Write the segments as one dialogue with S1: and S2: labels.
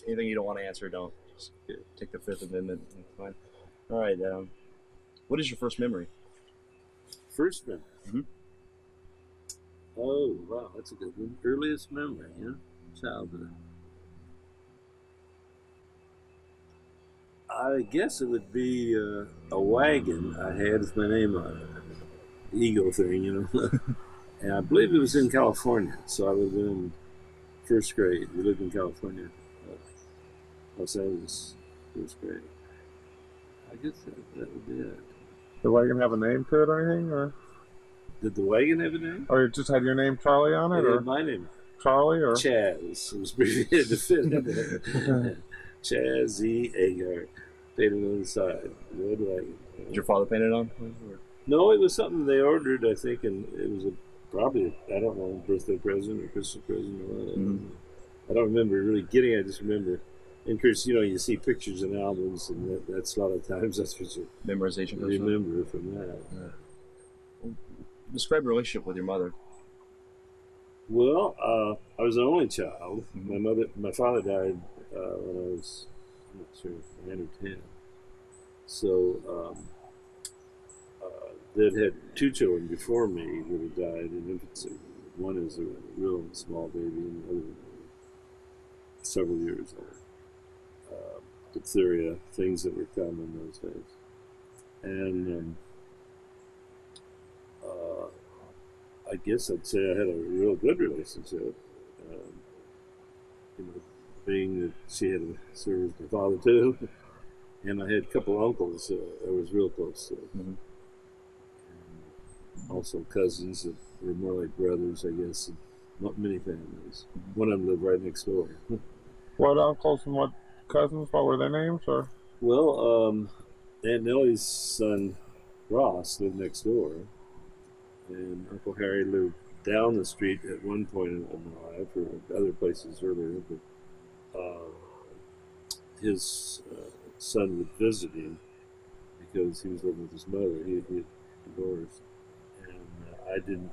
S1: Anything you don't want to answer, don't. Just take the Fifth Amendment. Fine. All right. What is your first memory?
S2: First memory.
S1: Mm-hmm.
S2: Oh, wow, that's a good one. Earliest memory, yeah? Childhood. I guess it would be a wagon I had with my name on it. The Eagle thing, you know. And I believe it was in California, so I would have been in first grade. We lived in California, Los Angeles, first grade. I guess that would be it.
S3: Did the wagon have a name to it or anything? Or
S2: Did the wagon have a name?
S3: it just had your name Charlie on it?
S2: It
S3: Or
S2: had my name.
S3: Charlie? Or
S2: Chaz. It was abbreviated to fit. Chaz E. Aguar. Painted on the side. Red wagon.
S1: Did your father paint it on?
S2: No, it was something they ordered, I think, and it was probably, I don't know, birthday present or Christmas present or what.
S1: Mm-hmm.
S2: I don't remember really getting it. I just remember. And of course, you see pictures and albums, and that's a lot of times that's what you
S1: Memorization.
S2: remember from that.
S1: Yeah. Describe your relationship with your mother.
S2: Well, I was an only child.
S1: Mm-hmm.
S2: My father died when I was, I'm not sure, 9 or 10. So Dad had 2 children before me that had died in infancy. One is a real small baby, and the other several years old. Diphtheria, things that were common in those days. And I guess I'd say I had a real good relationship. Being that she had served my father too, and I had a couple uncles I was real close to.
S1: Mm-hmm.
S2: And also cousins that were more like brothers, I guess, in many families. One of them lived right next door.
S3: what uncles and what cousins? What were their names? Or
S2: Well, Aunt Nellie's son Ross lived next door, and Uncle Harry lived down the street at one point in my life, or other places earlier. But his son would visit him because he was living with his mother. He had divorced, and I didn't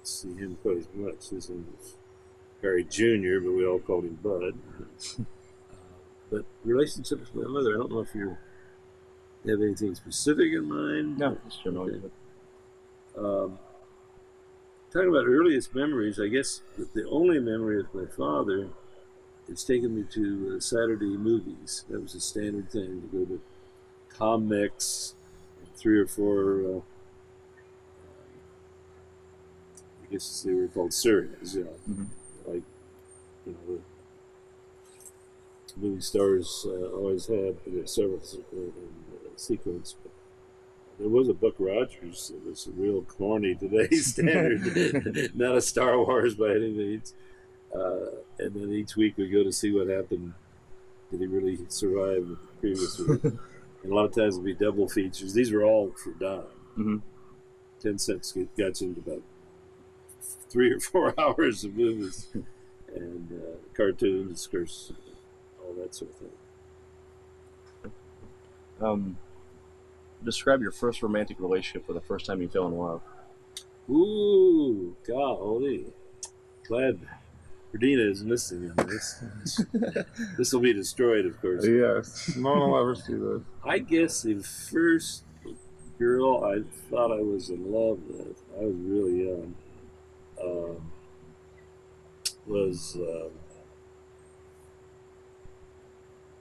S2: see him quite as much. His name was Harry Jr., but we all called him Bud. But relationship with my mother, I don't know if you have anything specific in mind.
S1: No, just your
S2: okay. Talking about earliest memories, I guess the only memory of my father is taking me to Saturday movies. That was a standard thing, to go to comics, 3 or 4, I guess they were called series,
S1: Mm-hmm.
S2: like, the movie stars always had several sequence. But there was a Buck Rogers that was real corny today's standard, not a Star Wars by any means. And then each week we go to see what happened. Did he really survive the previous week? And a lot of times it'd be double features. These were all for dime.
S1: Mm-hmm.
S2: 10 cents got you into about 3 or 4 hours of movies. And cartoons, of course, all that sort of thing.
S1: Describe your first romantic relationship or the first time you fell in love.
S2: Ooh, golly. Glad Verdina is listening on this. This will be destroyed, of course.
S3: yes, no one will ever see this.
S2: I guess the first girl I thought I was in love with, I was really young, was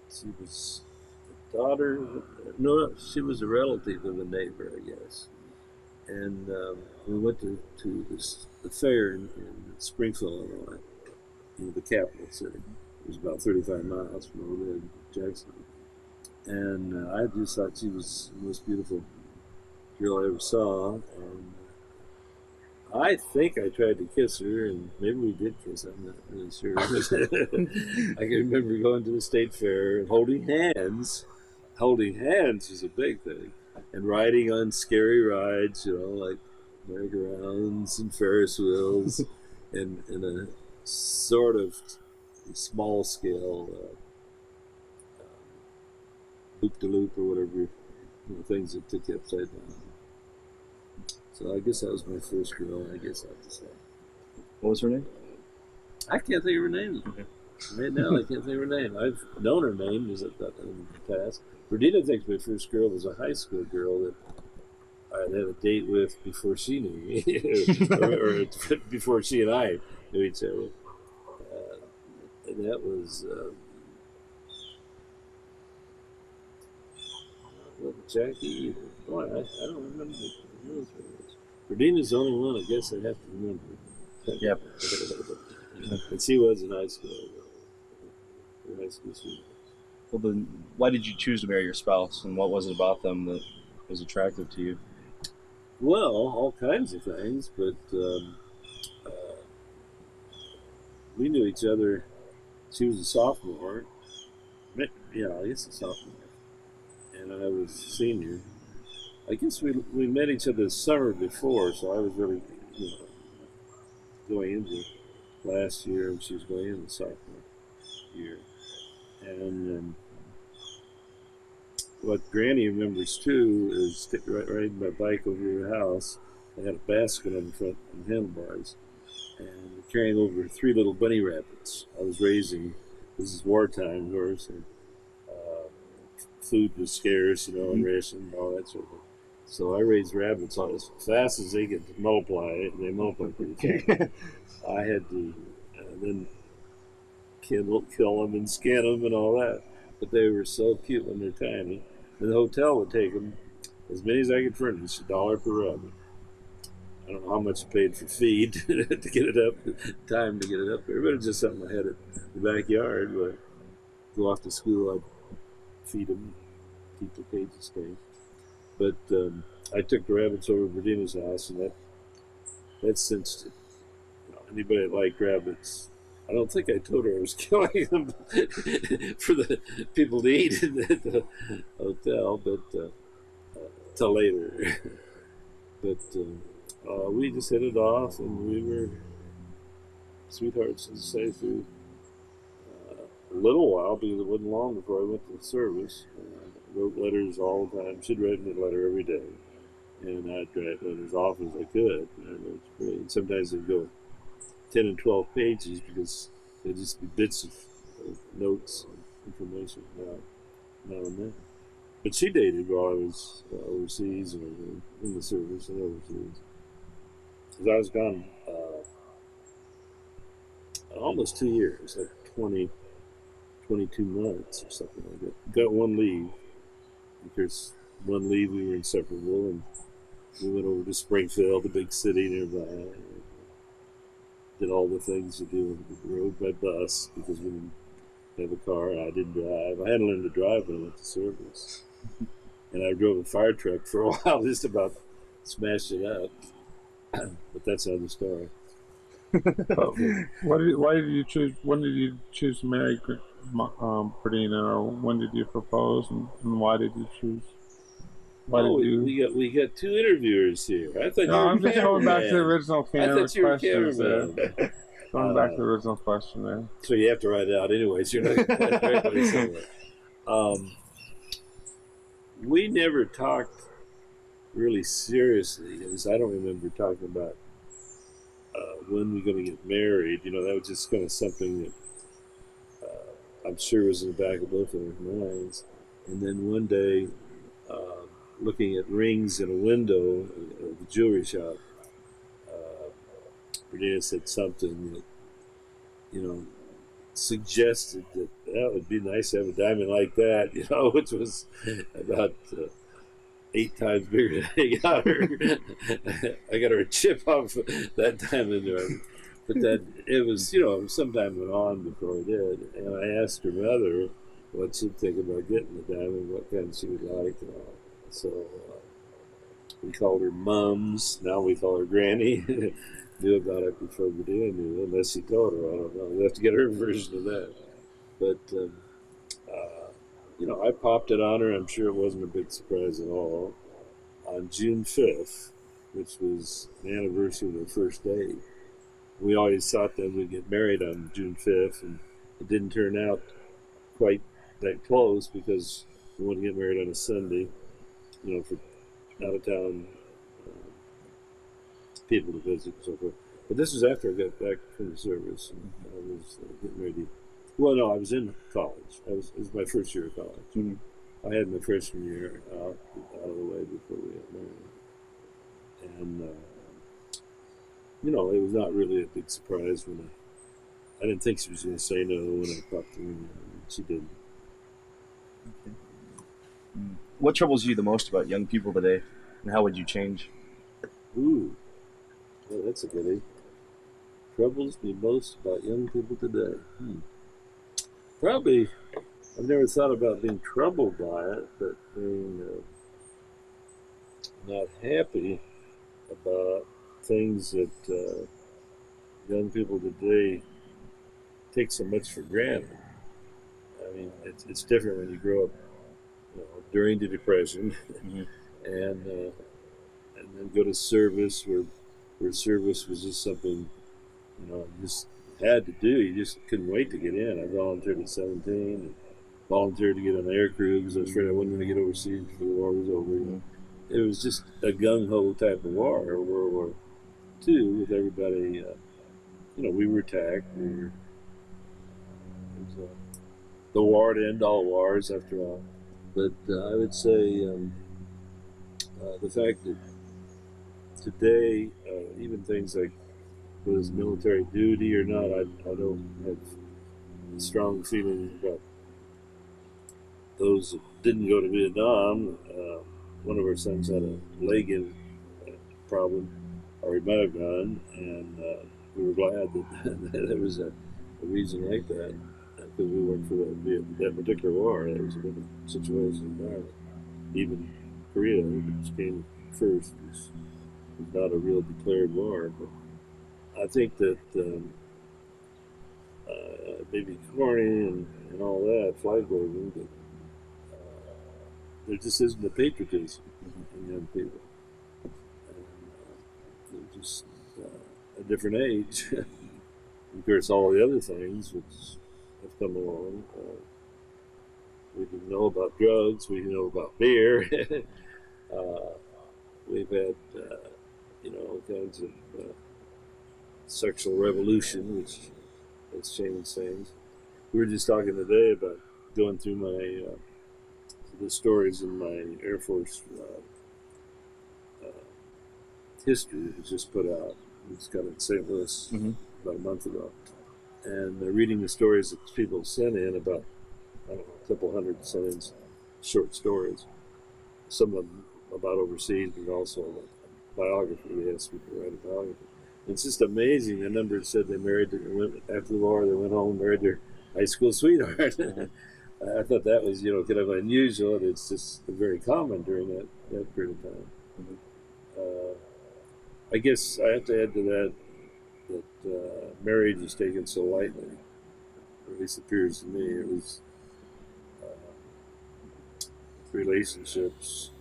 S2: she was a daughter, no, she was a relative of a neighbor, I guess. And we went to the fair in Springfield, Illinois, the capital city. It was about 35 miles from where we lived in Jackson. And I just thought she was the most beautiful girl I ever saw. And I think I tried to kiss her, and maybe we did kiss. I'm not really sure. I can remember going to the state fair and holding hands. Holding hands was a big thing. And riding on scary rides, like merry-go-rounds and Ferris wheels, and in a sort of small scale loop-de-loop or whatever, things that took you upside down. So I guess that was my first girl, I guess I have to say.
S1: What was her name?
S2: I can't think of her name.
S1: Okay.
S2: Right now, I can't think of her name. I've known her name in the past. Verdina thinks my first girl was a high school girl that I'd had a date with before she knew me, or before she and I knew each other. And that was Jackie. Boy, I don't remember. Verdina's the only one I guess I have to remember.
S1: Yep.
S2: And she was in high school. High school student.
S1: Well, then, why did you choose to marry your spouse, and what was it about them that was attractive to you?
S2: Well, all kinds of things, but we knew each other. She was a sophomore. Yeah, I guess a sophomore. And I was a senior. I guess we met each other the summer before, so I was really, going into last year, and she was going into sophomore year. And what Granny remembers too is riding my bike over to her house. I had a basket on the front and handlebars, and carrying over 3 little bunny rabbits. I was raising. This is wartime, of course, and food was scarce, and ration and all that sort of thing. So I raised rabbits as fast as they could multiply, and they multiply pretty fast. I had to then kill them and skin them and all that. But they were so cute when they're tiny. And the hotel would take them as many as I could furnish, $1 per rabbit. I don't know how much I paid for feed to get it up, time to get it up there, but it's just something I had in the backyard. But go off to school, I'd feed them, keep the cages clean. But I took the rabbits over to Verdina's house, and that cinched it. Anybody that liked rabbits, I don't think I told her I was killing them for the people to eat at the hotel, but till later. But we just hit it off, and we were sweethearts, to say, through a little while, because it wasn't long before I went to the service. Wrote letters all the time. She'd write me a letter every day, and I'd write letters off as I could. And sometimes they'd go 10 and 12 pages because they'd just be bits of notes and information now and then. But she dated while I was overseas or in the service and overseas. Because I was gone almost 2 years, like 22 months or something like that. Got one leave. Because one leave we were inseparable, and we went over to Springfield, the big city nearby. Did all the things you do on the road by bus because we didn't have a car. I didn't drive. I had to learn to drive when I went to service. And I drove a fire truck for a while, just about smashed it up. But that's another story.
S3: Why did you choose? When did you choose to marry Verdina, or when did you propose, and why did you choose?
S2: We got 2 interviewers here. I thought
S3: I'm just going back to the original
S2: cameraman.
S3: Going back to the original question there.
S2: So you have to write it out anyways. You're not going to directly somewhere. We never talked really seriously, because I don't remember talking about when we're going to get married. That was just kind of something that I'm sure was in the back of both of our minds. And then one day, looking at rings in a window of the jewelry shop, Verdina said something that, suggested that would be nice to have a diamond like that, which was about 8 times bigger than I got her. I got her a chip off that diamond. But that it was, some time went on before I did. And I asked her mother what she'd think about getting the diamond, what kind she would like. So we called her Mums. Now we call her Granny. Knew about it before Verdina knew, unless she told her. I don't know. We'll have to get her version of that. But, I popped it on her. I'm sure it wasn't a big surprise at all. On June 5th, which was the anniversary of their first date, we always thought that we'd get married on June 5th, and it didn't turn out quite that close because we wanted to get married on a Sunday, for out-of-town people to visit and so forth. But this was after I got back from the service, and I was getting ready to Well, no, I was in college. It was my first year of college.
S1: Mm-hmm.
S2: I had my freshman year out of the way before we got married. And, it was not really a big surprise when I didn't think she was going to say no when I popped her in, and she didn't.
S1: What troubles you the most about young people today, and how would you change?
S2: Ooh, well, that's a goodie. Troubles me most about young people today. Probably, I've never thought about being troubled by it, but being not happy about things that young people today take so much for granted. I mean, it's different when you grow up, during the Depression,
S1: Mm-hmm.
S2: and then go to service where service was just something you just had to do. You just couldn't wait to get in. I volunteered at 17 and volunteered to get on the air crew because I was afraid I wasn't going to get overseas before the war was over.
S1: Mm-hmm.
S2: It was just a gung-ho type of war, World War II, with everybody, we were attacked. It was the war to end all wars, after all. But I would say the fact that today, even things like was military duty or not, I don't have a strong feeling about those that didn't go to Vietnam. One of our sons had a leg in problem, or he might have gone, and we were glad that there was a reason like that, because we went for that particular war. That was a different situation entirely. Even Korea, which came first, was not a real declared war, but I think that maybe corny and all that, flag waving, but there just isn't the patriotism in young people. And, they're just a different age. Of course, all the other things which have come along. We didn't know about drugs. We didn't know about beer. We've had, all kinds of sexual revolution, which has changed things. We were just talking today about going through the stories in my Air Force history that was just put out. It's got in St. Louis about a month ago. And reading the stories that people sent in about, I don't know, a couple hundred sent in short stories. Some of them about overseas, but also a biography. They asked me to write a biography. It's just amazing the number said they married, after the war, they went home and married their high school sweetheart. I thought that was, kind of unusual, and it's just very common during that period of time. I guess I have to add to that marriage is taken so lightly, or at least appears to me. It was relationships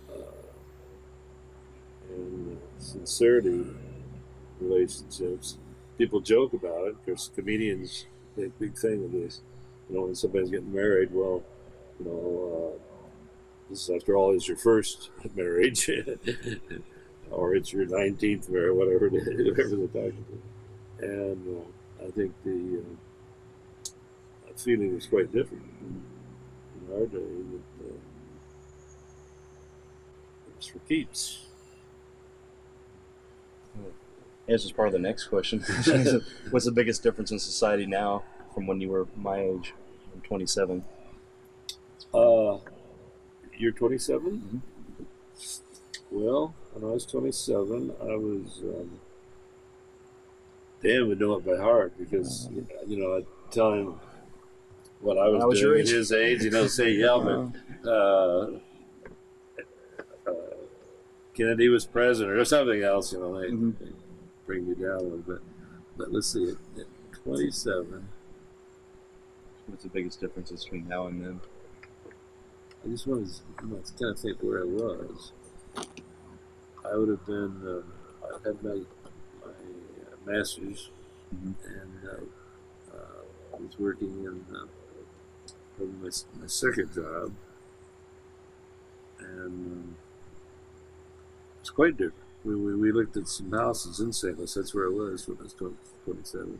S2: and sincerity relationships. People joke about it because comedians make a big thing of this. When somebody's getting married, well, this after all is your first marriage, or it's your 19th marriage, whatever it is, whatever they're talking about. And I think the feeling was quite different in our day. That it was for keeps.
S1: This is part of the next question. What's the biggest difference in society now from when you were my age? I'm 27.
S2: You're 27? Well, when I was 27, I was, Dan would know it by heart because, I'd tell him what I was doing at his age, say, yeah, but Kennedy was president or something else, they bring me down a little bit. But let's see, at 27.
S1: What's the biggest difference between now and then?
S2: I just wanted to kind of think where I was. I would have been, I had my master's, and I was working in probably my second job, and it's quite different. We looked at some houses in St. Louis. That's where I was when I was 27.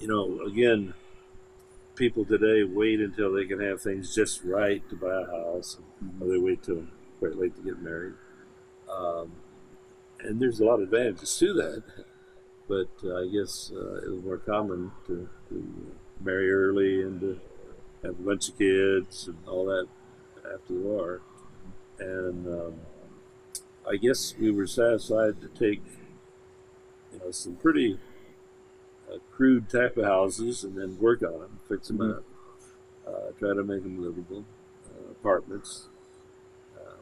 S2: Again, people today wait until they can have things just right to buy a house, or they wait till quite late to get married. Um, and there's a lot of advantages to that, but I guess it was more common to marry early and to have a bunch of kids and all that after the war. And I guess we were satisfied to take some pretty crude type of houses and then work on them, fix them up, try to make them livable, apartments.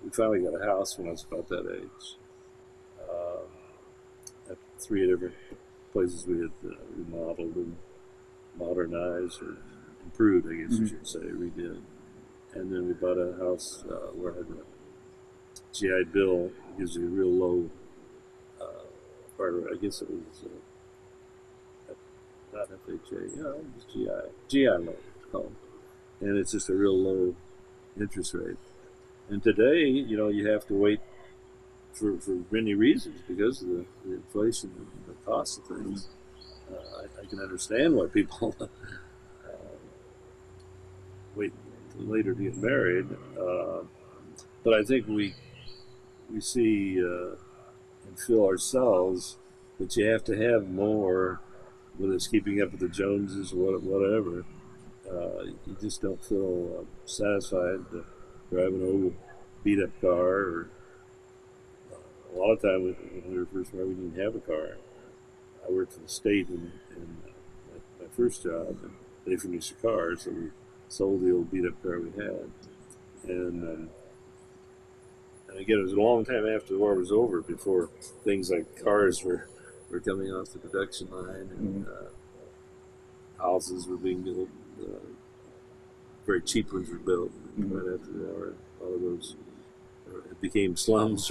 S2: We finally got a house when I was about that age. At 3 different places we had remodeled and modernized or improved, I guess you should say, redid. And then we bought a house where I had a GI Bill, gives you a real low, or I guess it was not FHA, it was GI loan, it's called. And it's just a real low interest rate. And today, you have to wait for many reasons because of the inflation and the cost of things. I can understand why people wait until later to get married, but I think we see and feel ourselves that you have to have more, whether it's keeping up with the Joneses or whatever. You just don't feel satisfied to drive an old beat up car. Or a lot of times when we were first married, we didn't have a car. I worked for the state in my first job, and they furnished a car, so we sold the old beat up car we had. And again, it was a long time after the war was over before things like cars were coming off the production line, and houses were being built. Very cheap ones were built right after the war. A lot of those it became slums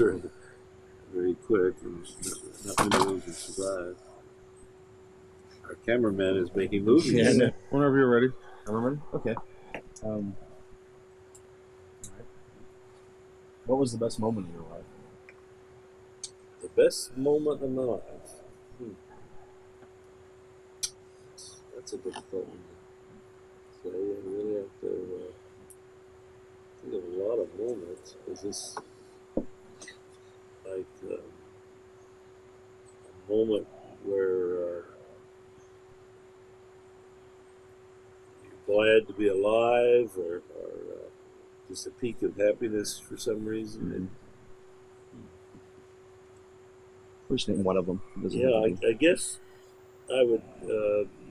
S2: very quick, and not many of those have survived. Our cameraman is making movies.
S1: Yeah.
S3: Whenever you're ready.
S1: Cameraman? Okay. What was the best moment in your life?
S2: The best moment of my life? That's a difficult one to say. I really have to think of a lot of moments. Is this like a moment where you're glad to be alive, or just a peak of happiness for some reason?
S1: We're just name one of them.
S2: I guess I would,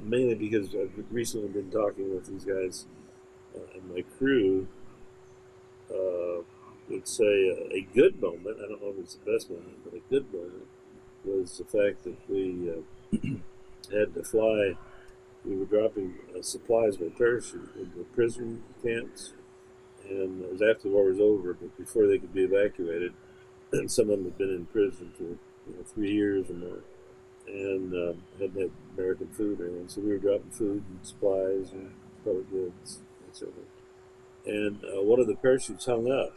S2: mainly because I've recently been talking with these guys and my crew, would say a good moment, I don't know if it's the best moment, but a good moment was the fact that we had to fly. We were dropping supplies by parachute into prison camps, and it was after the war was over, but before they could be evacuated. And some of them had been in prison for 3 years or more, and hadn't had American food or anything. So we were dropping food and supplies and public goods and so forth. And one of the parachutes hung up,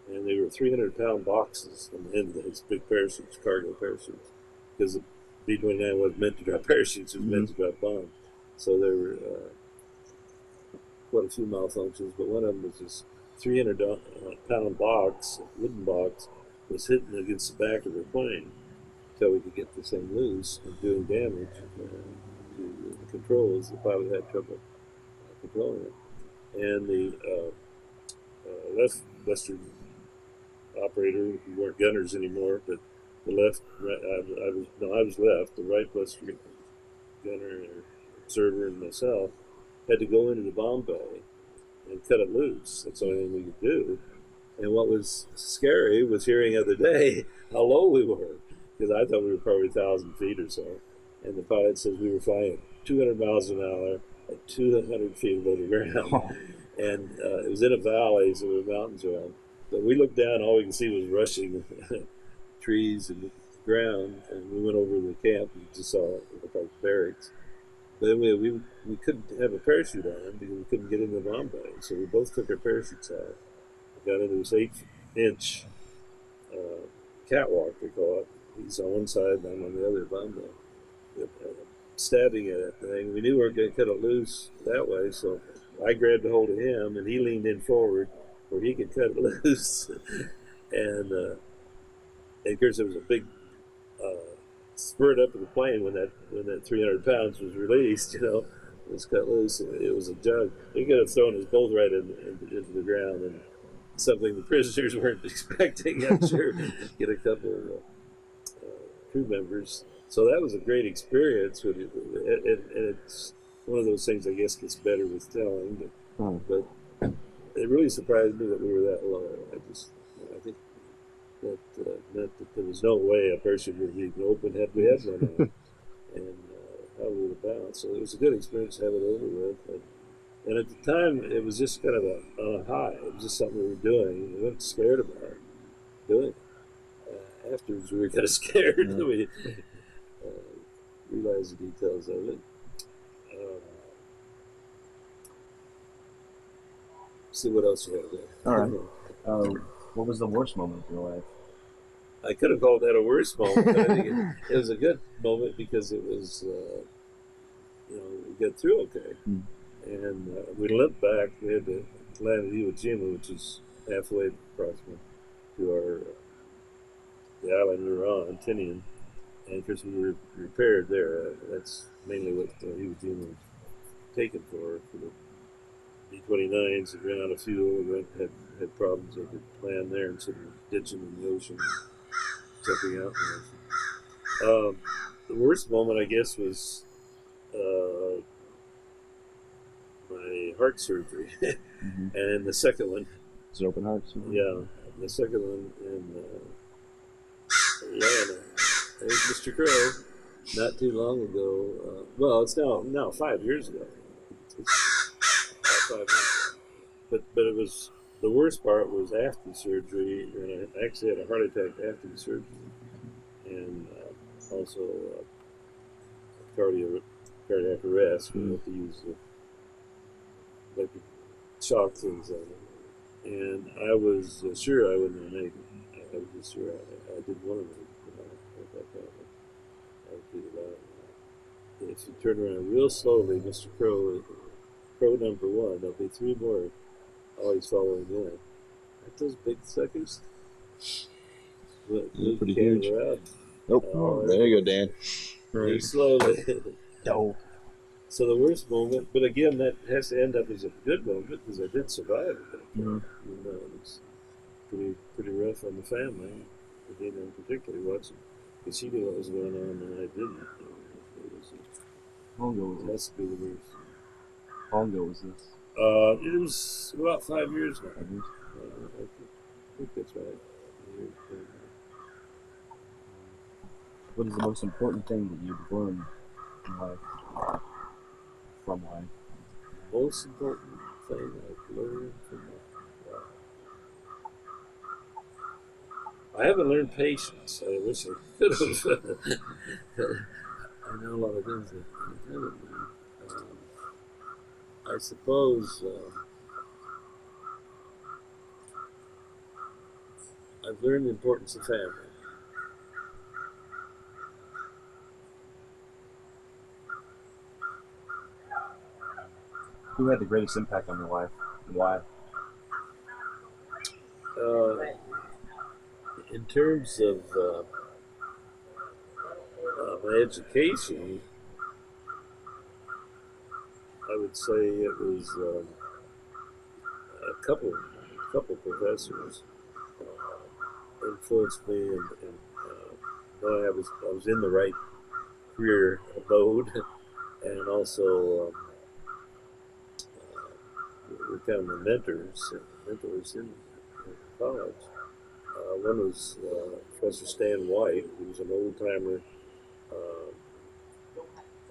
S2: and they were 300-pound boxes on the end of these big parachutes, cargo parachutes, because the B-29 wasn't meant to drop parachutes; it was meant to drop bombs. So there were quite a few malfunctions, but one of them was this 300-pound box, wooden box, was hitting against the back of the plane until we could get this thing loose and doing damage to the controls. The pilot had trouble controlling it. And the left Western operator, we weren't gunners anymore, but the left, I was left, the right Western gunner or observer and myself had to go into the bomb bay and cut it loose. That's the only thing we could do. And what was scary was hearing the other day how low we were, because I thought we were probably 1,000 feet or so. And the pilot says we were flying at 200 miles an hour at 200 feet above the ground. And it was in a valley, so there were mountains around. But we looked down, all we could see was rushing trees and the ground. And we went over to the camp and just saw it looked like barracks. But then we couldn't have a parachute on because we couldn't get into the bomb bay. So we both took our parachutes out. Got into this 8-inch catwalk, they call it. He's on one side, and I'm on the other bomb bay. stabbing at that thing. We knew we were going to cut it loose that way, so I grabbed a hold of him, and he leaned in forward where he could cut it loose. And of course, there was a big spurt up of the plane when that 300 pounds was released. It was cut loose. It was a jug. He could have thrown us both right into the ground, and something the prisoners weren't expecting. I'm sure get a couple of crew members. So that was a great experience. And it's one of those things I guess gets better with telling. But it really surprised me that we were that low. I think that meant that there was no way a parachute would be open had we had one on, and how we would have bounced. So it was a good experience to have it over with. And at the time, it was just kind of on a high. It was just something we were doing. We weren't scared about doing it. Afterwards, we were kind of scared. We realized the details of it. See what else you have there.
S1: All right. What was the worst moment of your life?
S2: I could have called that a worst moment, but I think it was a good moment because it was, we got through okay. And we limped back. We had to land at Iwo Jima, which is halfway approximately to the island we were on, Tinian. And of course, we were repaired there. That's mainly what Iwo Jima was taken for the B-29s that ran out of fuel and had problems. They could land there instead of ditching in the ocean, jumping out in the ocean. The worst moment, I guess, was my heart surgery. And the second one.
S1: Is it open heart surgery?
S2: Yeah. The second one in Atlanta. There's Mr. Crow, not too long ago. Well, it's now 5 years ago. It's 5 years ago. But it was, the worst part was after the surgery, and I actually had a heart attack after the surgery. And also cardiac arrest. We had to use electric shock things on it. And I was sure I wasn't going to make it. I was just sure I didn't want to make it. If you turn around real slowly, Mr. Crow number one, there'll be three more always following in. Aren't those big suckers?
S1: They're pretty huge.
S2: Around.
S1: Nope. There you go, Dan.
S2: Very slowly.
S1: No.
S2: So the worst moment, but again, that has to end up as a good moment because I did survive it.
S1: Mm-hmm.
S2: It was pretty rough on the family. Dana in particular watching, because she knew what was going on and I didn't.
S1: How long ago was this?
S2: Must be the worst.
S1: How long ago was this?
S2: It was about 5 years now.
S1: 5 years?
S2: I think that's right.
S1: What is the most important thing that you've learned in life? From life?
S2: Most important thing I've learned from life. I haven't learned patience. I wish I could have. I know a lot of things that I haven't learned. I suppose I've learned the importance of family.
S1: Who had the greatest impact on your life and why?
S2: In terms of my education, I would say it was a couple professors influenced me, and knowing I was in the right career abode, and also were kind of my mentors in college. One was Professor Stan White, who was an old-timer,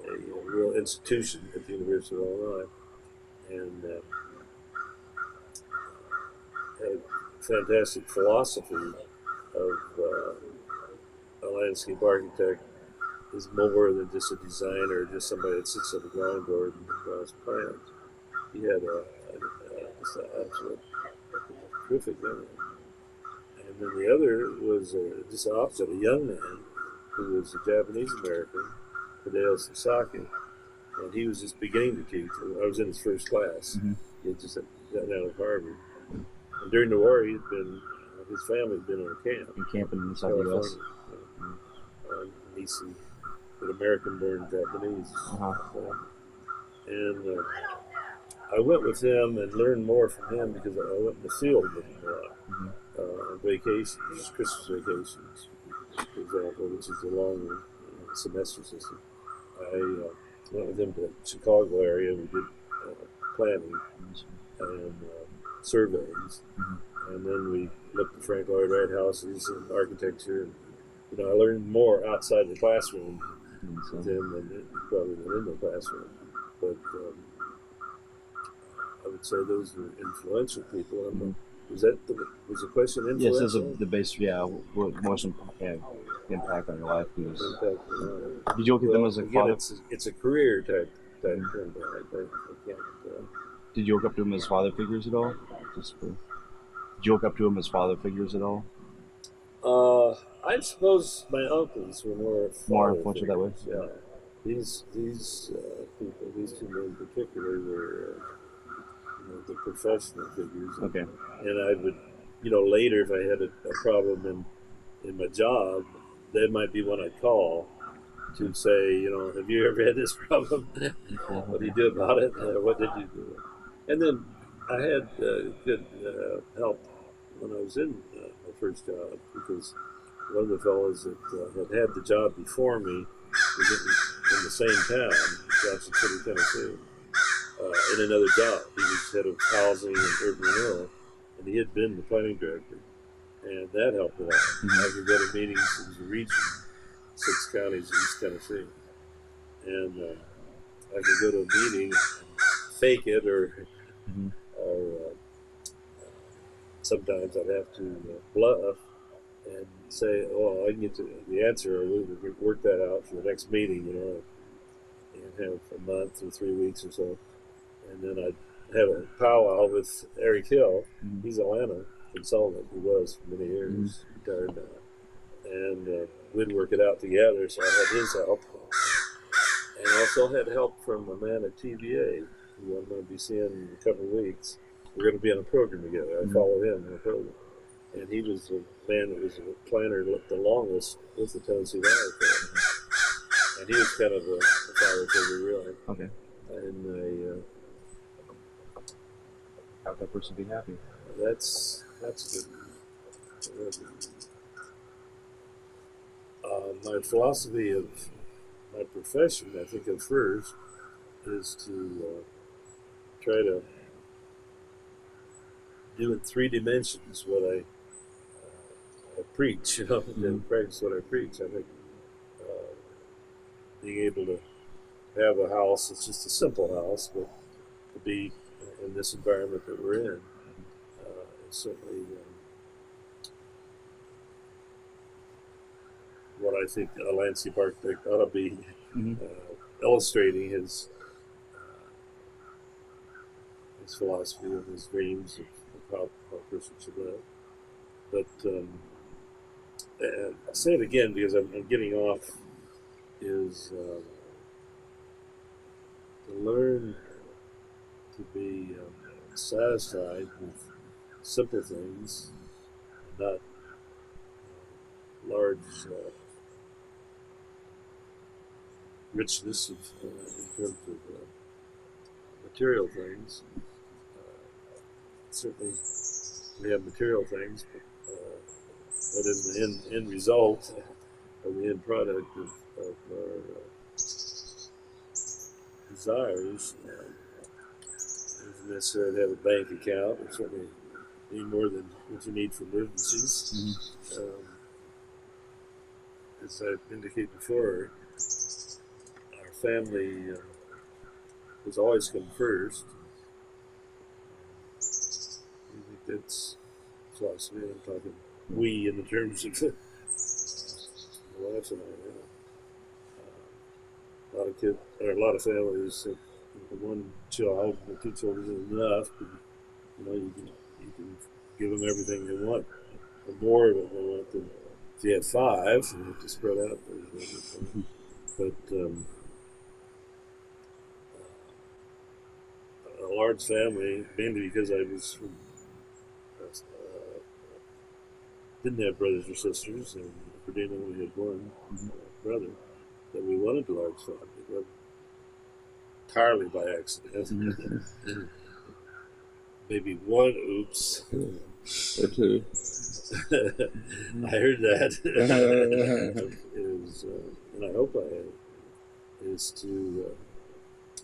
S2: a real institution at the University of Illinois, and had a fantastic philosophy of a landscape architect is more than just a designer, or just somebody that sits at a drawing board and draws plans. He had just an absolute terrific memory. And then the other was just opposite, a young man who was a Japanese American, Padeo some sake, and he was just beginning to teach. I was in his first class.
S1: Mm-hmm.
S2: He had just gotten out of Harvard. And during the war, his family had been on a camp.
S1: In camping in South
S2: California.
S1: US.
S2: He's an American-born Japanese.
S1: Uh-huh.
S2: And I went with him and learned more from him because I went in the field with him a lot. On vacations, Christmas vacations, for example, which is a long semester system. I went with him to the Chicago area. We did planning and surveys. And then we looked at Frank Lloyd Wright houses and architecture. And, I learned more outside the classroom with him than probably than in the classroom. But I would say those were influential people. Was the question influential?
S1: Yes, that's the base. Yeah, what most impact on your life was. Did you look at them as a father?
S2: It's a career type thing. I can't.
S1: Did you look up to him as father figures at all? Did you look up to him as father figures at all?
S2: I suppose my uncles were more
S1: influential that way.
S2: Yeah, these people, these two men in particular, were the professional figures.
S1: Okay.
S2: And I would, later if I had a problem in my job, that might be one I'd call to say, have you ever had this problem? What do you do about it? What did you do? And then I had good help when I was in my first job, because one of the fellows that had the job before me was in the same town, Johnson City, Tennessee, in another job. He was head of housing and urban renewal, and he had been the planning director, and that helped a lot. I could go to meetings. It was a region, 6 counties in East Tennessee, and I could go to a meeting, fake it, or sometimes I'd have to bluff and say, I can get to the answer, or we'll work that out for the next meeting, and have a month or 3 weeks or so. And then I'd have a powwow with Eric Hill. He's an Atlanta consultant. He was for many years, retired now. And we'd work it out together, so I had his help. And also had help from a man at TVA, who I'm going to be seeing in a couple of weeks. We're going to be on a program together. I followed him on a program. And he was a man that was a planner the longest with the Tennessee Valley Authority. And he was kind of a father figure, really.
S1: Okay.
S2: And
S1: have that person be happy.
S2: That's good. My philosophy of my profession, I think at first, is to try to do in 3 dimensions what I preach, and practice what I preach. I think being able to have a house, it's just a simple house, but to be in this environment that we're in, is certainly what I think a landscape architect ought to be illustrating his philosophy of his dreams of how a person should live. But I'll say it again because I'm getting off, is to learn to be satisfied with simple things, not large richness in terms of material things. Certainly, we have material things, but that is the end result or the end product of our desires. Doesn't necessarily have a bank account, or certainly any more than what you need for emergencies. As I've indicated before, our family has always come first. I think that's philosophy. I'm talking we in the terms of my wife and I. A lot of families, one child or 2 children is enough, but you can give them everything they want, or more of what they want than if you have 5, you have to spread out. but a large family, mainly because I was from, didn't have brothers or sisters, and Perdina only had one brother, that we wanted a large family. It wasn't entirely by accident. Maybe one oops.
S3: Or two.
S2: I heard that. And I hope I have, is to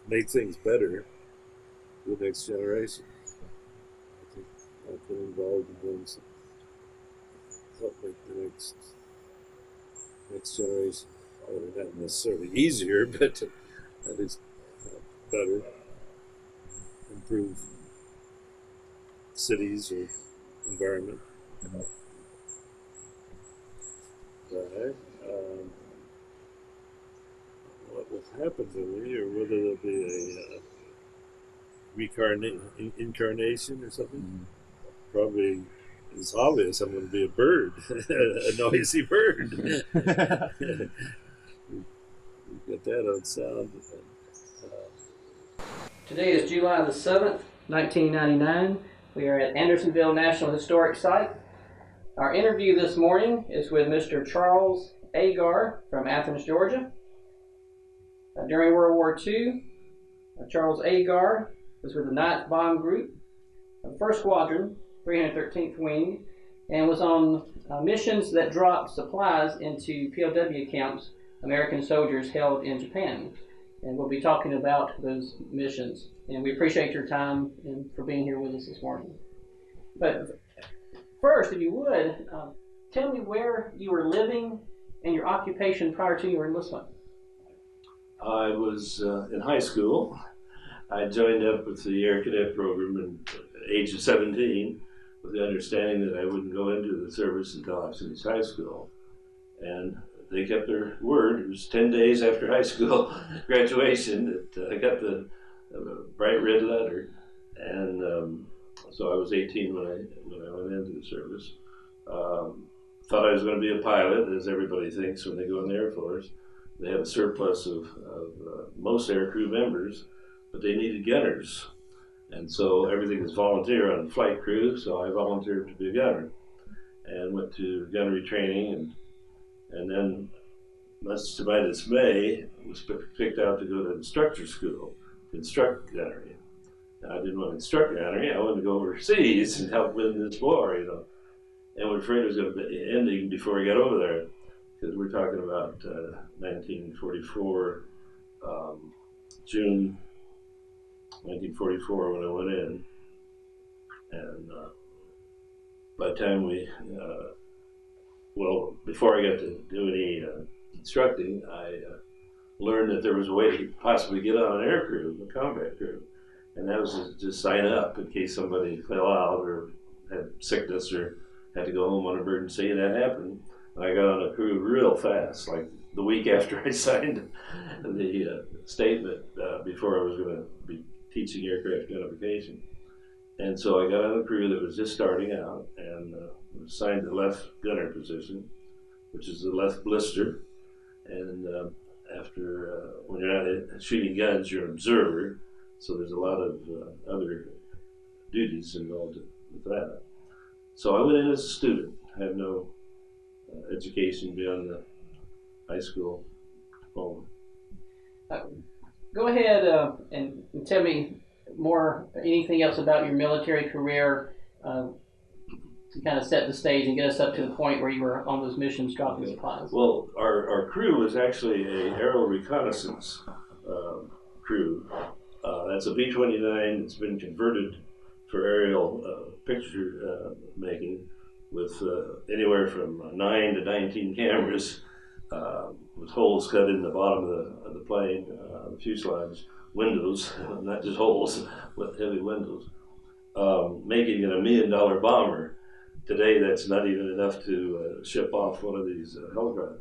S2: make things better for the next generation. I think I've been involved in things that help make the next generation, not necessarily easier, but at least better, improve cities or environment. Right. What will happen to me, or whether there'll be a incarnation or something? Probably it's obvious I'm going to be a bird, a noisy bird. We've got that on sound.
S4: Today is July the 7th, 1999. We are at Andersonville National Historic Site. Our interview this morning is with Mr. Charles Aguar from Athens, Georgia. During World War II, Charles Aguar was with the 9th Bomb Group, the 1st Squadron, 313th Wing, and was on missions that dropped supplies into POW camps American soldiers held in Japan. And we'll be talking about those missions. And we appreciate your time and for being here with us this morning. But first, if you would, tell me where you were living and your occupation prior to your enlistment.
S2: I was in high school. I joined up with the Air Cadet program at the age of 17 with the understanding that I wouldn't go into the service until I was in high school. And they kept their word. It was 10 days after high school graduation that I got the bright red letter. And so I was 18 when I went into the service. Thought I was going to be a pilot, as everybody thinks when they go in the Air Force. They have a surplus of most aircrew members, but they needed gunners. And so everything is volunteer on flight crew, so I volunteered to be a gunner and went to gunnery training, and then, much to my dismay, was picked out to go to instructor school to instruct gunnery. Now, I didn't want to instruct gunnery, I wanted to go overseas and help win this war, and we're afraid it was going to be ending before we got over there, because we're talking about 1944, June 1944 when I went in, and by the time before I got to do any instructing, I learned that there was a way to possibly get on an air crew, a combat crew, and that was to just sign up in case somebody fell out or had sickness or had to go home on emergency, and that happened. I got on a crew real fast, like the week after I signed the statement before I was going to be teaching aircraft identification. And so I got on a crew that was just starting out and was assigned the left gunner position, which is the left blister. And after, when you're not shooting guns, you're an observer. So there's a lot of other duties involved with that. So I went in as a student. I had no education beyond the high school diploma.
S4: Go ahead and tell me anything else about your military career to kind of set the stage and get us up to the point where you were on those missions dropping supplies.
S2: Well, our crew was actually a aerial reconnaissance crew. That's a B-29 that's been converted for aerial picture making with anywhere from 9 to 19 cameras with holes cut in the bottom of the plane, the fuselage, windows, not just holes, but heavy windows, making it $1 million bomber. Today, that's not even enough to ship off one of these helicopter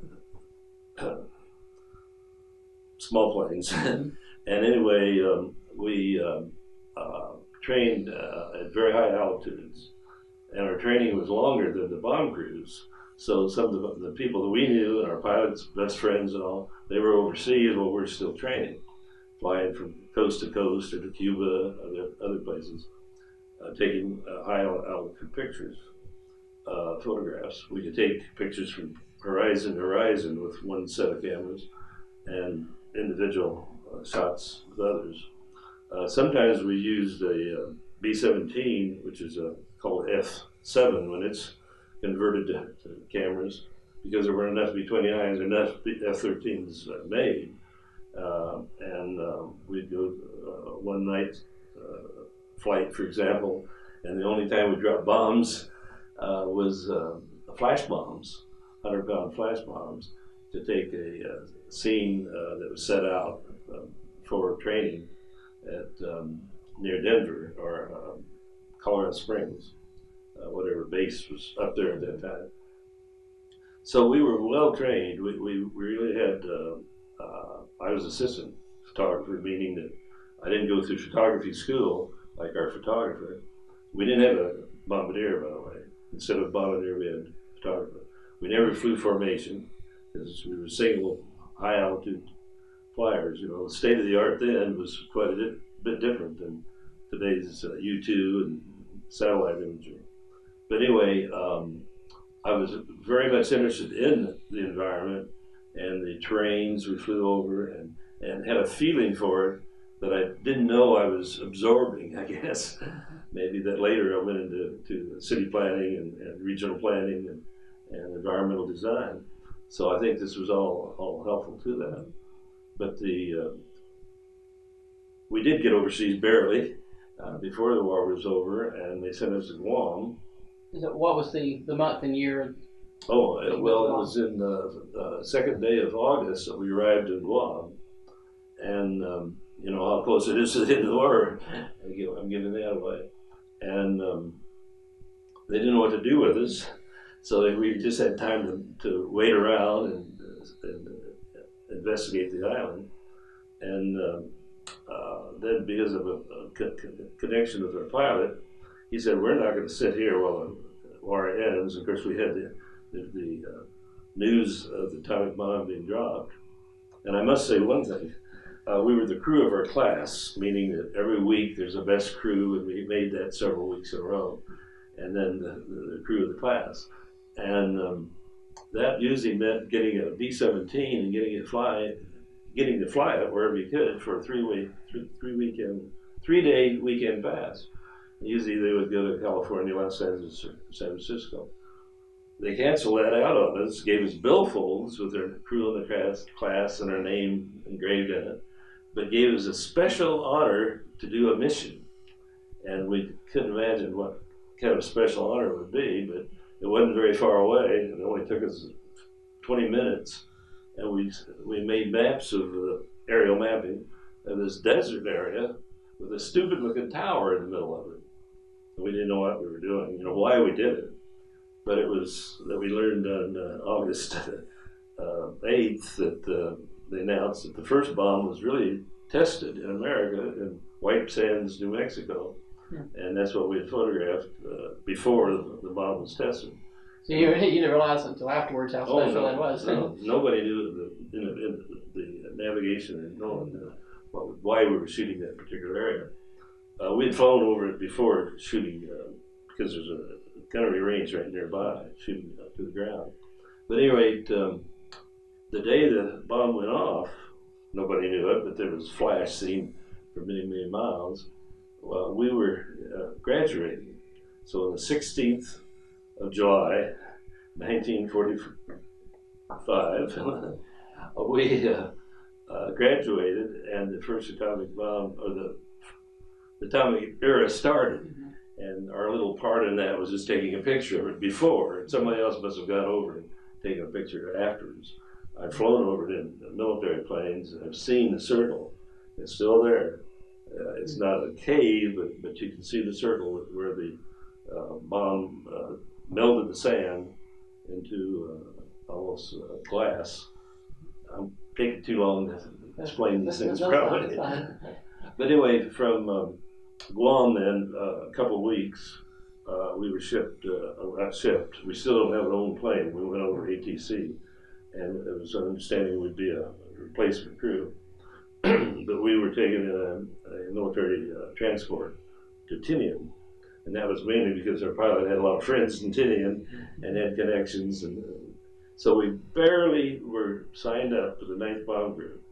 S2: small planes. And anyway, we trained at very high altitudes, and our training was longer than the bomb crews. So some of the people that we knew and our pilots, best friends and all, they were overseas while we're still training, flying from coast to coast or to Cuba, other places, taking high altitude pictures, photographs. We could take pictures from horizon to horizon with one set of cameras and individual shots with others. Sometimes we used a B-17, which is called F7 when it's converted to cameras, because there weren't enough B-29s or enough F-13s made. We'd go one night flight, for example, and the only time we dropped bombs was flash bombs, 100-pound flash bombs, to take a scene that was set out for training at near Denver or Colorado Springs, whatever base was up there at that time. So we were well trained. We really had, I was assistant photographer, meaning that I didn't go through photography school like our photographer. We didn't have a bombardier, by the way. Instead of bombardier, we had photographer. We never flew formation because we were single high altitude flyers. You know, the state of the art then was quite a bit different than today's U2 and satellite imagery. But anyway, I was very much interested in the environment and the terrains we flew over, and had a feeling for it that I didn't know I was absorbing, I guess. Maybe that later I went into city planning and regional planning and environmental design. So I think this was all helpful to that. But we did get overseas barely before the war was over, and they sent us to Guam.
S4: What was the month and year?
S2: Oh, well, it was in the second day of August that we arrived in Guam. And you know how close it is to the end of the war. I'm giving that away. And they didn't know what to do with us. So we just had time to wait around and investigate the island. And then because of a connection with our pilot, he said, we're not going to sit here while the war ends. Of course, we had the news of the atomic bomb being dropped. And I must say one thing. We were the crew of our class, meaning that every week there's a best crew, and we made that several weeks in a row. And then the crew of the class. And that usually meant getting a B-17 and getting to fly it wherever you could for a 3-day weekend pass. Usually they would go to California, Los Angeles, or San Francisco. They canceled that out on us, gave us billfolds with their crew in the class and our name engraved in it, but gave us a special honor to do a mission. And we couldn't imagine what kind of special honor it would be, but it wasn't very far away. It only took us 20 minutes, and we made maps of aerial mapping of this desert area with a stupid-looking tower in the middle of it. And we didn't know what we were doing, why we did it. But it was that we learned on August 8th that they announced that the first bomb was really tested in America in White Sands, New Mexico. Yeah. And that's what we had photographed before the bomb was tested.
S4: So you didn't realize until afterwards how special that was?
S2: No, nobody knew the navigation and knowing why we were shooting that particular area. We had flown over it before shooting because there's a gunnery range right nearby, shooting to the ground. But at any rate, the day the bomb went off, nobody knew it, but there was a flash seen for many, many miles. Well, we were graduating. So on the 16th of July, 1945, we graduated, and the first atomic bomb, or the atomic era started. Mm-hmm. And our little part in that was just taking a picture of it before, and somebody else must have gone over and taken a picture afterwards. I've flown over it in military planes, and I've seen the circle. It's still there. It's not a cave, but you can see the circle where the bomb melted the sand into almost glass. I'm taking too long to explain these things probably. But anyway, from Guam then, a couple of weeks, we were shipped, not shipped, we still don't have an own plane. We went over ATC, and it was an understanding it would be a replacement crew. But we were taken in a military transport to Tinian, and that was mainly because our pilot had a lot of friends in Tinian and had connections, and so we barely were signed up for the 9th Bomb Group.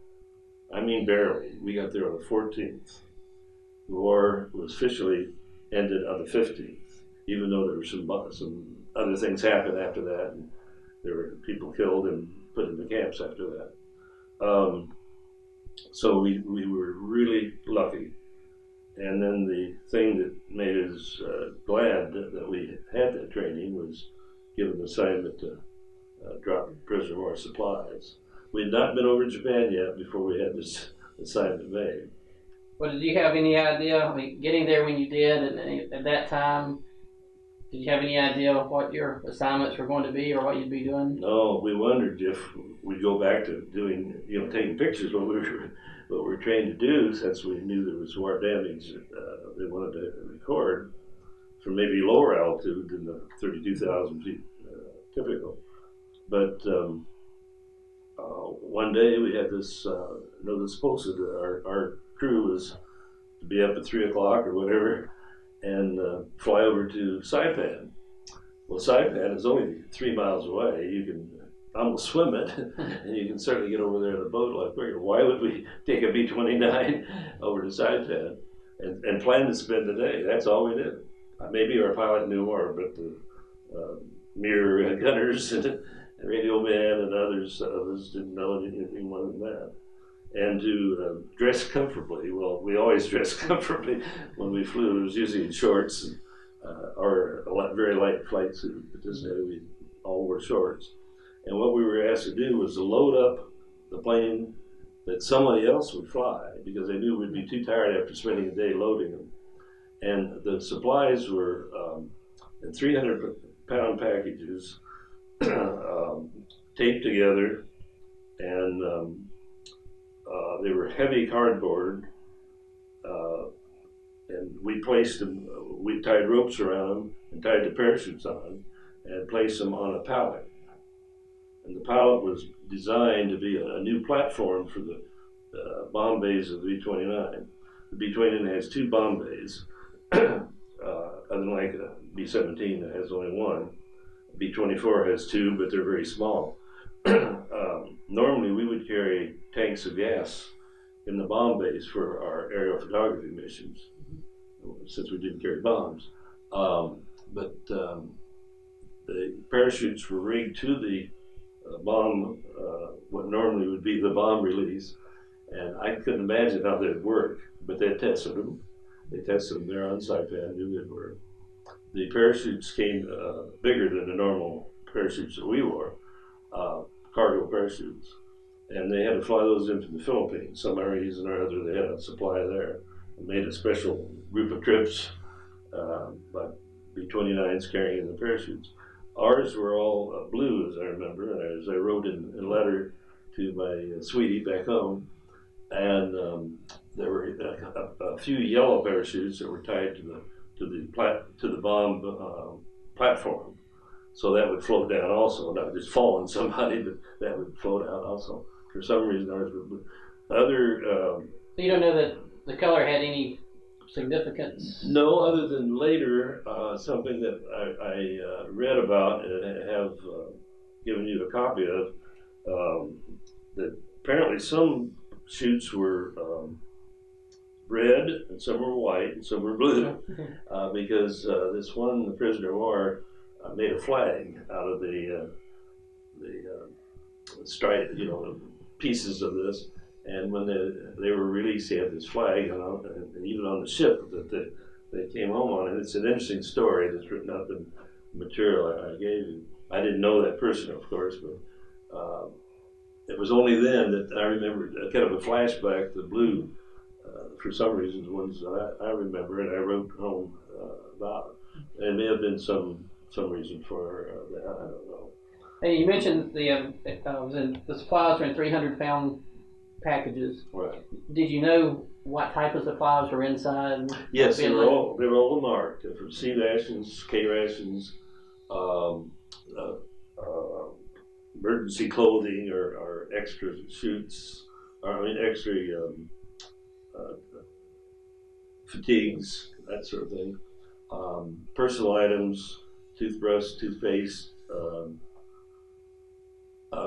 S2: I mean barely. We got there on the 14th. The war was officially ended on the 15th, even though there were some other things happened after that, and there were people killed and put into camps after that. So we were really lucky. And then the thing that made us glad that we had that training was given the assignment to drop prisoner of war supplies. We had not been over Japan yet before we had this assignment made.
S4: Well, did you have any idea, I mean, getting there when you did, and at that time, did you have any idea of what your assignments were going to be or what you'd be doing?
S2: No, we wondered if we'd go back to doing, taking pictures, what we were trained to do, since we knew there was war damage they wanted to record from maybe lower altitude than the 32,000 feet typical. But one day we had this notice posted that our crew was to be up at 3 o'clock or whatever and fly over to Saipan. Well, Saipan is only 3 miles away. You can almost swim it, and you can certainly get over there in a boat like we're. Why would we take a B-29 over to Saipan and plan to spend the day? That's all we did. Maybe our pilot knew more, but the mere gunners and radio man and others didn't know anything more than that. And to dress comfortably, well, we always dressed comfortably when we flew. It was usually in shorts or a very light flight suit, but this day we all wore shorts. And what we were asked to do was to load up the plane that somebody else would fly, because they knew we'd be too tired after spending a day loading them. And the supplies were in 300-pound packages, taped together, and they were heavy cardboard, and we placed them, we tied ropes around them and tied the parachutes on and placed them on a pallet. And the pallet was designed to be a new platform for the bomb bays of the B-29. The B-29 has 2 bomb bays, unlike a B-17 that has only 1. B-24 has 2, but they're very small. Normally we would carry tanks of gas in the bomb bays for our aerial photography missions, since we didn't carry bombs. But the parachutes were rigged to the bomb, what normally would be the bomb release, and I couldn't imagine how they'd work, but they tested them. They tested them there on Saipan, knew they'd work. The parachutes came bigger than the normal parachutes that we wore, cargo parachutes, and they had to fly those into the Philippines. Some reason or other they had a supply there, and made a special group of trips by B-29s carrying the parachutes. Ours were all blue, as I remember, and as I wrote in a letter to my sweetie back home, and there were a few yellow parachutes that were tied to the bomb platform, so that would float down also, not just fall on somebody, but that would float out also. For some reason, ours were blue. So
S4: you don't know that the color had any significance?
S2: No, other than later, something that I read about and have given you a copy of, that apparently some chutes were red and some were white and some were blue, because this one prisoner of war made a flag out of the stripe, pieces of this. And when they were released, they had this flag, and even on the ship that they came home on. And it's an interesting story that's written up in the material I gave you. I didn't know that person, of course, but it was only then that I remembered kind of a flashback. The blue, for some reason, the ones that I remember, and I wrote home about it. And it may have been some reason for that. I don't know.
S4: Hey, you mentioned the supplies were in 300-pound packages.
S2: Right.
S4: Did you know what type of supplies were inside?
S2: Yes, they were all marked. For C rations, K rations, um, uh, emergency clothing or extra shoots, extra uh, fatigues, that sort of thing. Personal items, toothbrush, toothpaste,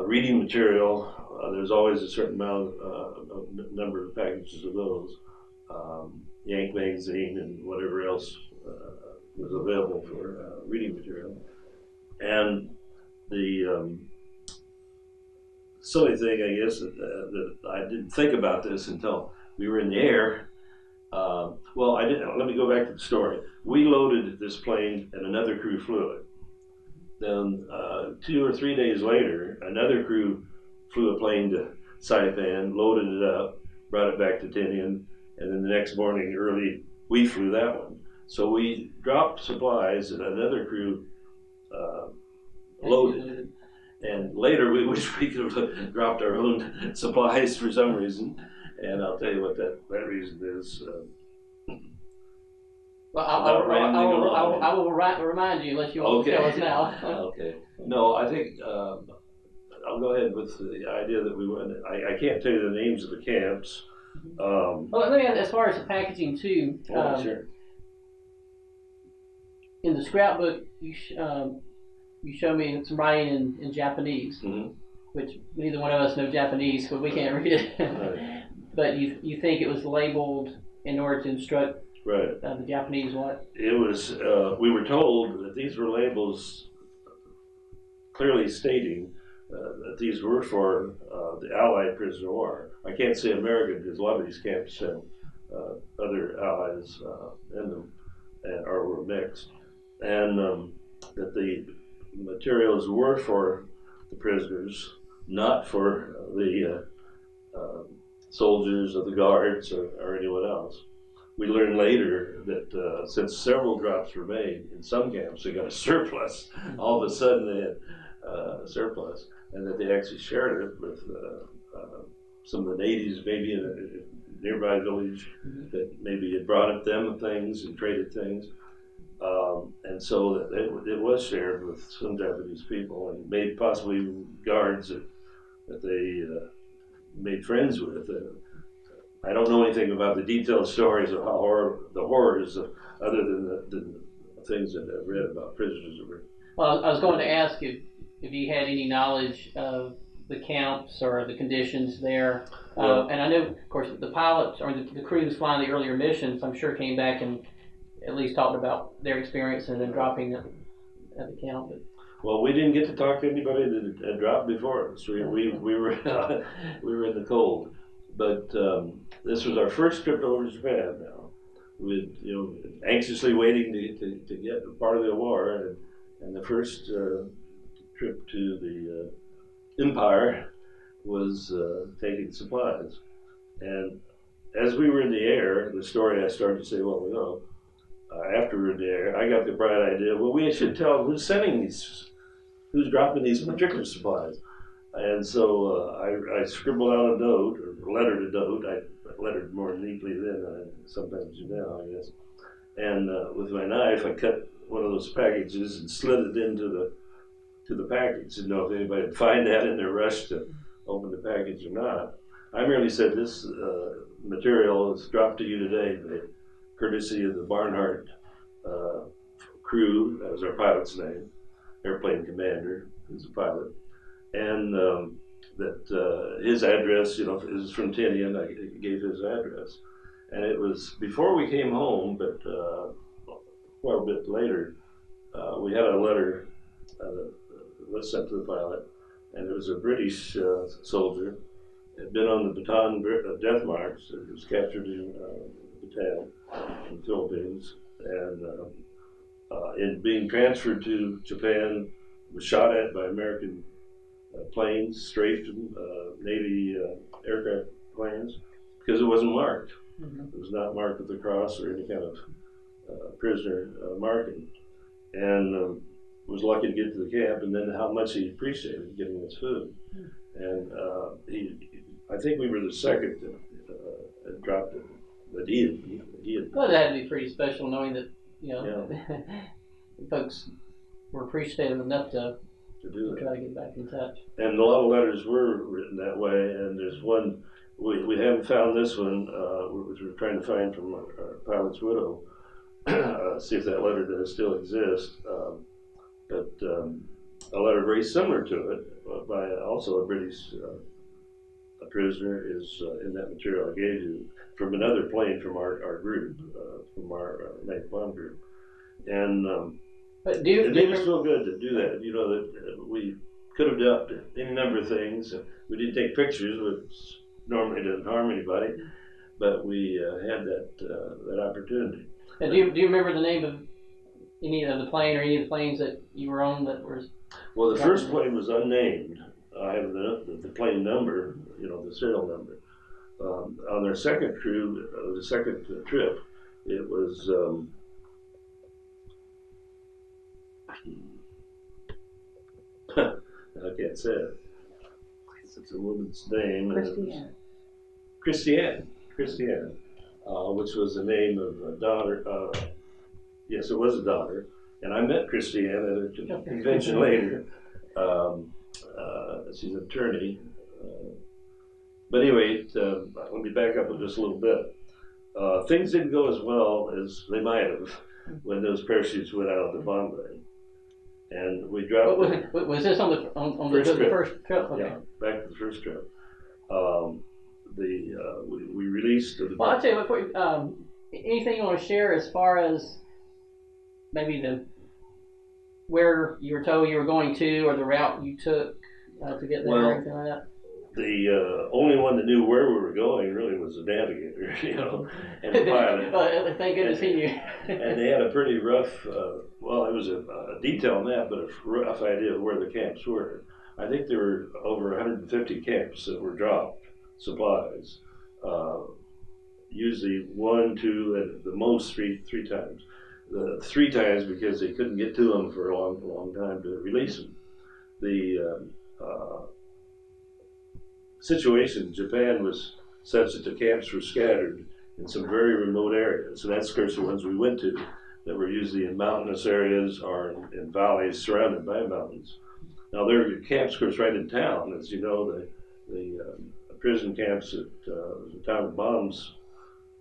S2: reading material. There's always a certain number of packages of those. Yank magazine and whatever else was available for reading material. And the silly thing, I guess, that I didn't think about this until we were in the air. Well, I didn't. Let me go back to the story. We loaded this plane, and another crew flew it. Then 2 or 3 days later, another crew flew a plane to Saipan, loaded it up, brought it back to Tinian, and then the next morning early, we flew that one. So we dropped supplies, and another crew loaded. And later, we wish we could have dropped our own supplies for some reason. And I'll tell you what that reason is.
S4: Well, I will remind you unless you want to tell us now.
S2: Okay. No, I think I'll go ahead with the idea that we went. I can't tell you the names of the camps.
S4: Well, let me ask, as far as the packaging too.
S2: Sure.
S4: In the scrapbook, you show me some writing in Japanese, which neither one of us know Japanese, so we can't read it.
S2: Right.
S4: But you think it was labeled in order to instruct the Japanese what?
S2: It was. We were told that these were labels clearly stating that these were for the Allied prisoner of war. I can't say American because a lot of these camps had other allies in them, or were mixed, and that the materials were for the prisoners, not for the soldiers or the guards or anyone else. We learned later that since several drops were made, in some camps they got a surplus. All of a sudden they had a surplus, and that they actually shared it with some of the natives, maybe in a nearby village, that maybe had brought them things and traded things. And so that it was shared with some Japanese people, and made possibly guards that they made friends with. I don't know anything about the detailed stories of how the horrors, other than the things that I've read about prisoners.
S4: Well, I was going to ask if you had any knowledge of the camps or the conditions there. And I know, of course, the pilots or the crews flying the earlier missions, I'm sure came back and at least talked about their experience and then dropping at the camp. But.
S2: Well, we didn't get to talk to anybody that had dropped before us. We were we were in the cold. But this was our first trip over to Japan now. With anxiously waiting to get part of the war, and the first trip to the Empire was taking supplies. And as we were in the air, the story I started to say a while ago, after we were in the air, I got the bright idea, well, we should tell who's sending these, who's dropping these particular supplies. And so I scribbled out a note, or lettered a note. I lettered more neatly then than I sometimes do now, I guess. And with my knife, I cut one of those packages and slid it into the package. Didn't know if anybody would find that in their rush to open the package or not. I merely said, this material is dropped to you today, courtesy of the Barnhart crew. That was our pilot's name, airplane commander, who's a pilot. And that his address, is from Tinian. I gave his address, and it was before we came home, but quite a bit later, we had a letter that was sent to the pilot, and it was a British soldier, had been on the Bataan death march. He was captured in Bataan in the Philippines, and in being transferred to Japan, was shot at by American planes, strafed Navy aircraft planes, because it wasn't marked. It was not marked with the cross or any kind of prisoner marking. And was lucky to get to the camp, and then how much he appreciated getting his food. And I think we were the second that dropped it, but he had.
S4: Well, that had to be pretty special knowing that,
S2: Yeah.
S4: folks were appreciative enough to
S2: do
S4: try to get back in touch.
S2: And a lot of letters were written that way, and there's one, we haven't found this one, which we're trying to find from our pilot's widow, see if that letter does still exist, but a letter very similar to it by also a British a prisoner is in that material I gave you from another plane from our group, from our night bomb group. And
S4: But
S2: it made us feel good to do that. You know, that we could have done any number of things. We didn't take pictures, which normally doesn't harm anybody, but we had that opportunity.
S4: do you remember the name of any of the plane or any of the planes that you were on that was?
S2: Well, the first plane was unnamed. I have the plane number, you know, the serial number. On their second crew, the second trip, it was. I can't say it. It's a woman's name. Christiane, which was the name of a daughter. Yes, it was a daughter. And I met Christiane at a convention later. She's an attorney. But anyway, let me back up just a little bit. Things didn't go as well as they might have when those parachutes went out of the bomb bay. And we dropped.
S4: Was this on the first trip? Okay.
S2: Yeah, back to the first trip. We released.
S4: Well, I'll tell you what. Anything you want to share as far as maybe where you were told you were going to, or the route you took to get there, or anything like that?
S2: The only one that knew where we were going really was the navigator, you know, and the pilot.
S4: Well, thank goodness he knew.
S2: And they had a pretty rough, well, it was a detailed map, but a rough idea of where the camps were. I think there were over 150 camps that were dropped, supplies, usually 1, 2, and the most three times. 3 times because they couldn't get to them for a long time to release them. The situation in Japan was such that the camps were scattered in some very remote areas. So that's, of course, the ones we went to that were usually in mountainous areas or in valleys surrounded by mountains. Now, there are camps, of course, right in town. As you know, the prison camps at the atomic bombs,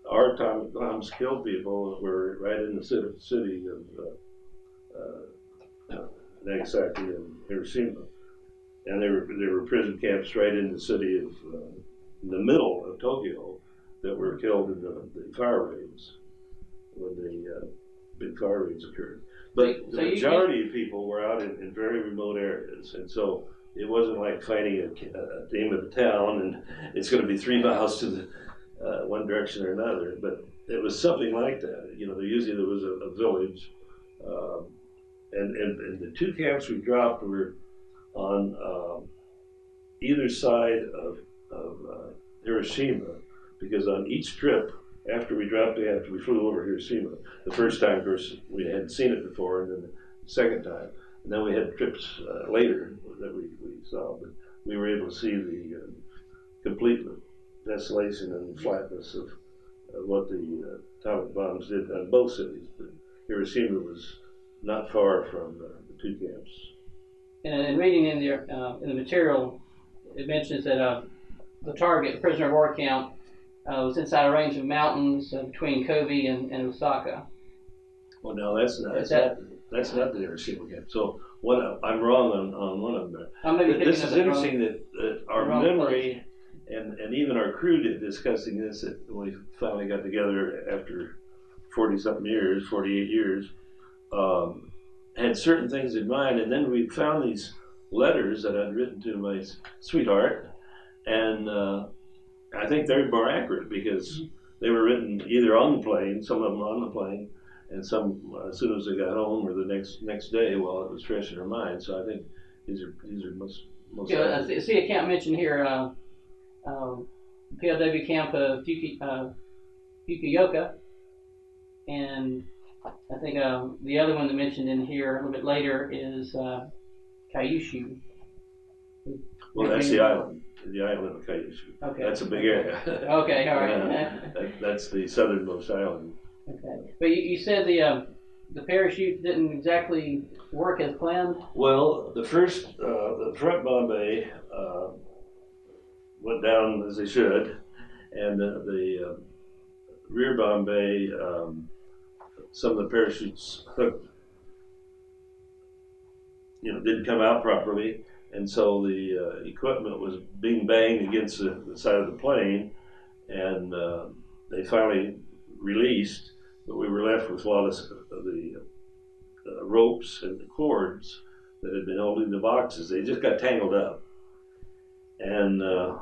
S2: our atomic bombs killed people were right in the city of Nagasaki and Hiroshima. And there were prison camps right in the city of, in the middle of Tokyo, that were killed in the fire raids, when the big fire raids occurred. But the majority of people were out in very remote areas, and so it wasn't like fighting a team of a town, and it's going to be 3 miles to the one direction or another. But it was something like that. You know, usually there was a village, and the 2 camps we dropped were on either side of Hiroshima, because on each trip, after we flew over Hiroshima, the first time, of course, we hadn't seen it before, and then the second time, and then we had trips later that we saw, but we were able to see the complete desolation and flatness of what the atomic bombs did on both cities. But Hiroshima was not far from the 2 camps.
S4: And reading in the material, it mentions that the target, prisoner of war camp, was inside a range of mountains between Kobe and Osaka.
S2: Well, no, that's not the Hiroshima camp. So I'm wrong on one of them. This is interesting that our memory and even our crew did discussing this when we finally got together after 40-something years, 48 years. Had certain things in mind, and then we found these letters that I'd written to my sweetheart, and I think they're more accurate because they were written either on the plane, some of them on the plane, and some as soon as they got home or the next day while it was fresh in her mind. So I think these are most.
S4: Yeah, I see a camp mentioned here, POW camp of Fukuoka, and I think the other one that mentioned in here a little bit later is Kyushu.
S2: Well, that's the island. the island of Kyushu.
S4: Okay.
S2: That's a big area.
S4: Okay, all right.
S2: That's the southernmost island.
S4: Okay. But you said the parachute didn't exactly work as planned?
S2: Well, the front Bombay went down as they should, and the rear Bombay, some of the parachutes hooked, didn't come out properly, and so the equipment was being banged against the side of the plane, and they finally released, but we were left with a lot of the ropes and the cords that had been holding the boxes. They just got tangled up, and the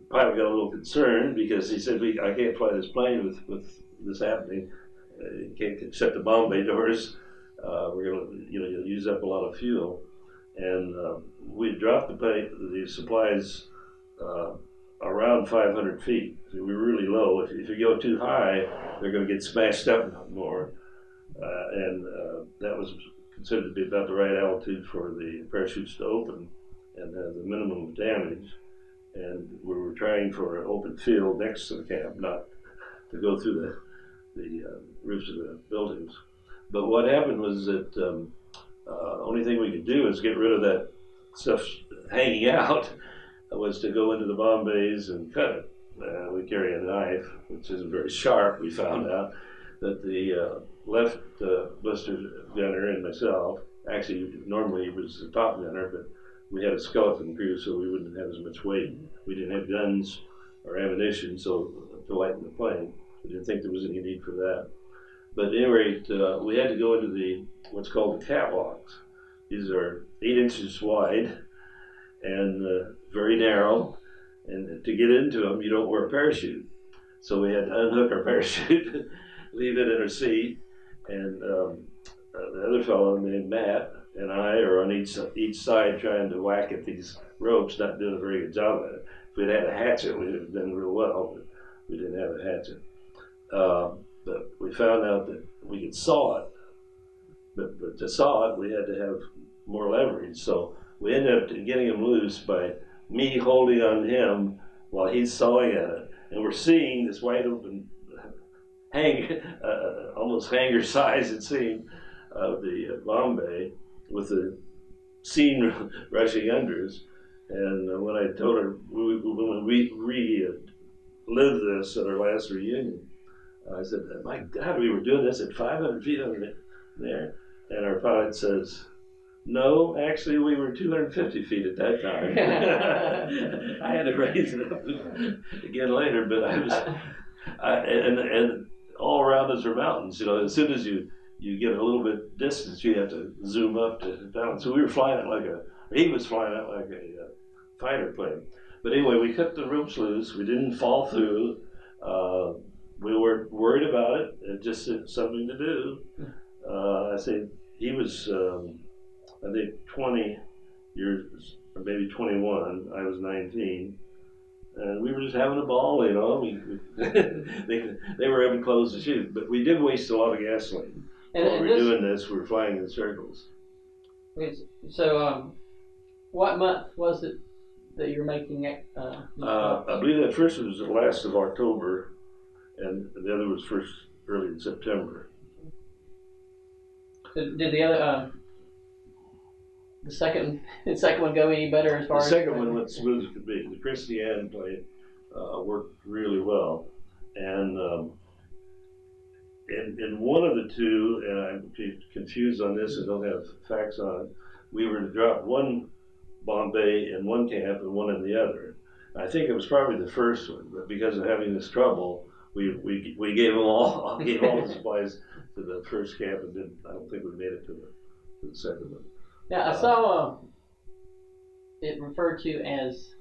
S2: pilot got a little concerned because he said, "I can't fly this plane with this happening. You can't shut the bomb bay doors. We're going to, you'll use up a lot of fuel." And we dropped the supplies around 500 feet. So we were really low. If you go too high, they're going to get smashed up more. And that was considered to be about the right altitude for the parachutes to open and have the minimum of damage. And we were trying for an open field next to the camp, not to go through the roofs of the buildings. But what happened was that the only thing we could do is get rid of that stuff hanging out, was to go into the bomb bays and cut it. We carry a knife, which isn't very sharp. We found out that the left blister gunner and myself, actually normally he was the top gunner, but we had a skeleton crew so we wouldn't have as much weight. We didn't have guns or ammunition so to lighten the plane. We didn't think there was any need for that. But at any rate, we had to go into what's called the catwalks. These are 8 inches wide and very narrow. And to get into them, you don't wear a parachute. So we had to unhook our parachute, leave it in our seat, and the other fellow named Matt and I are on each side trying to whack at these ropes, not doing a very good job at it. If we'd had a hatchet, we'd have done real well, but we didn't have a hatchet. But we found out that we could saw it, but to saw it, we had to have more leverage. So we ended up getting him loose by me holding on him while he's sawing at it. And we're seeing this wide open almost hanger size, it seemed, of the Bombay with the seam rushing under us. And when I told her, when we relived this at our last reunion, I said, "My God, we were doing this at 500 feet under there." And our pilot says, "No, actually, we were 250 feet at that time." I had to raise it up again later, but and all around us are mountains. As soon as you get a little bit distance, you have to zoom up to down. So we were flying it he was flying it like a fighter plane. But anyway, we cut the ropes loose. We didn't fall through. We weren't worried about it. It just something to do. I say he was, I think, 20 years, or maybe 21. I was 19. And we were just having a ball, they were having clothes to shoot. But we did waste a lot of gasoline. While we were doing this, we were flying in circles.
S4: So, what month was it that you were making it?
S2: I believe that first was the last of October, and the other was first early in September.
S4: Did the other, the second one go any better as far as?
S2: The second one went smooth as could be. The Christiane plane worked really well, and in one of the two, and I'm confused on this and don't have facts on it, we were to drop one Bombay in one camp and one in the other. I think it was probably the first one, but because of having this trouble, we gave them all the supplies to the first camp, and I don't think we made it to the second one.
S4: Now I saw it referred to as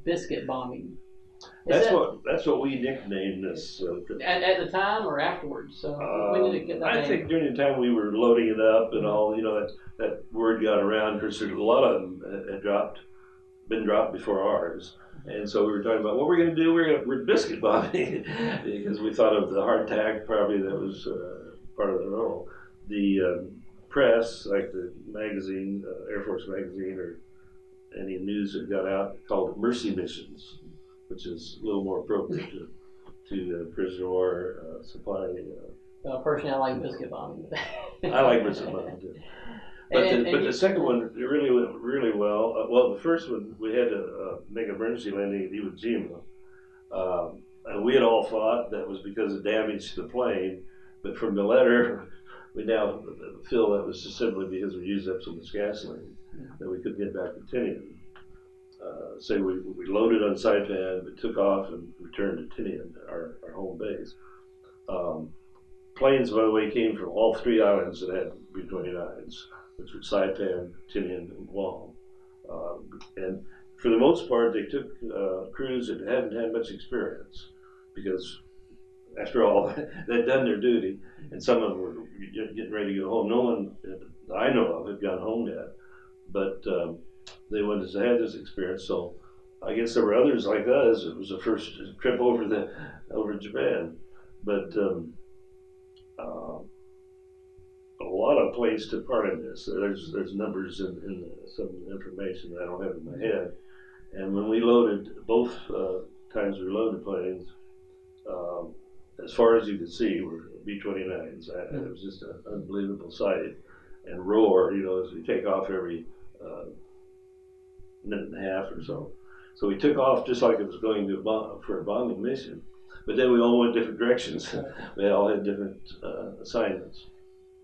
S4: biscuit bombing.
S2: That's what we nicknamed this.
S4: At the time or afterwards? So when did it get that name?
S2: I think during the time we were loading it up and all, that word got around because a lot of them had been dropped before ours. And so we were talking about what we're going to do. We're biscuit bombing because we thought of the hardtack probably that was part of the role. The press, like the magazine, Air Force magazine, any news that got out, called it mercy missions, which is a little more appropriate to prisoner of war supply.
S4: Personally, I like biscuit bombing.
S2: I like biscuit bombing too. But the second one really went really well. Well, the first one we had to make emergency landing at Iwo Jima. And we had all thought that was because of damage to the plane, but from the letter, we now feel that was just simply because we used up so much gasoline that we couldn't get back to Tinian. So we loaded on Saipan, but took off and returned to Tinian, our home base. Planes, by the way, came from all three islands that had B-29s, which were Saipan, Tinian, and Guam. And for the most part, they took crews that hadn't had much experience, because after all, they'd done their duty, and some of them were getting ready to go home. No one that I know of had gone home yet, but they wanted to have this experience. So I guess there were others like us. It was the first trip over Japan, but a lot of planes took part in this. There's numbers in some information that I don't have in my head. And when we loaded, both times we loaded planes, as far as you could see, were B-29s. It was just an unbelievable sight. And roar, as we take off every minute and a half or so. So we took off just like it was going for a bombing mission. But then we all went different directions. We all had different assignments.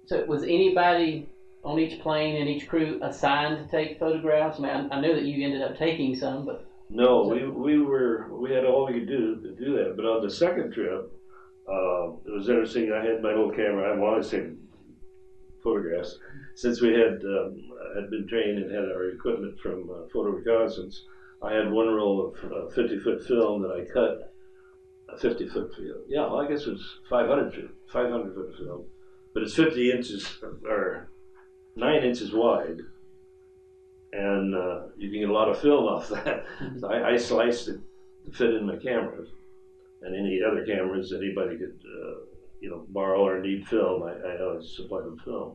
S4: So was anybody on each plane and each crew assigned to take photographs? I mean, I know that you ended up taking some, but
S2: no, we had all we could do to do that. But on the second trip, it was interesting. I had my little camera. I wanted to take photographs since we had been trained and had our equipment from photo reconnaissance. I had one roll of 50-foot film that I cut. A 50-foot film. Yeah, well, I guess it was 500-foot film, but it's 50 inches or 9 inches wide, and you can get a lot of film off that. So I sliced it to fit in my cameras, and any other cameras anybody could borrow or need film. I always supply them film.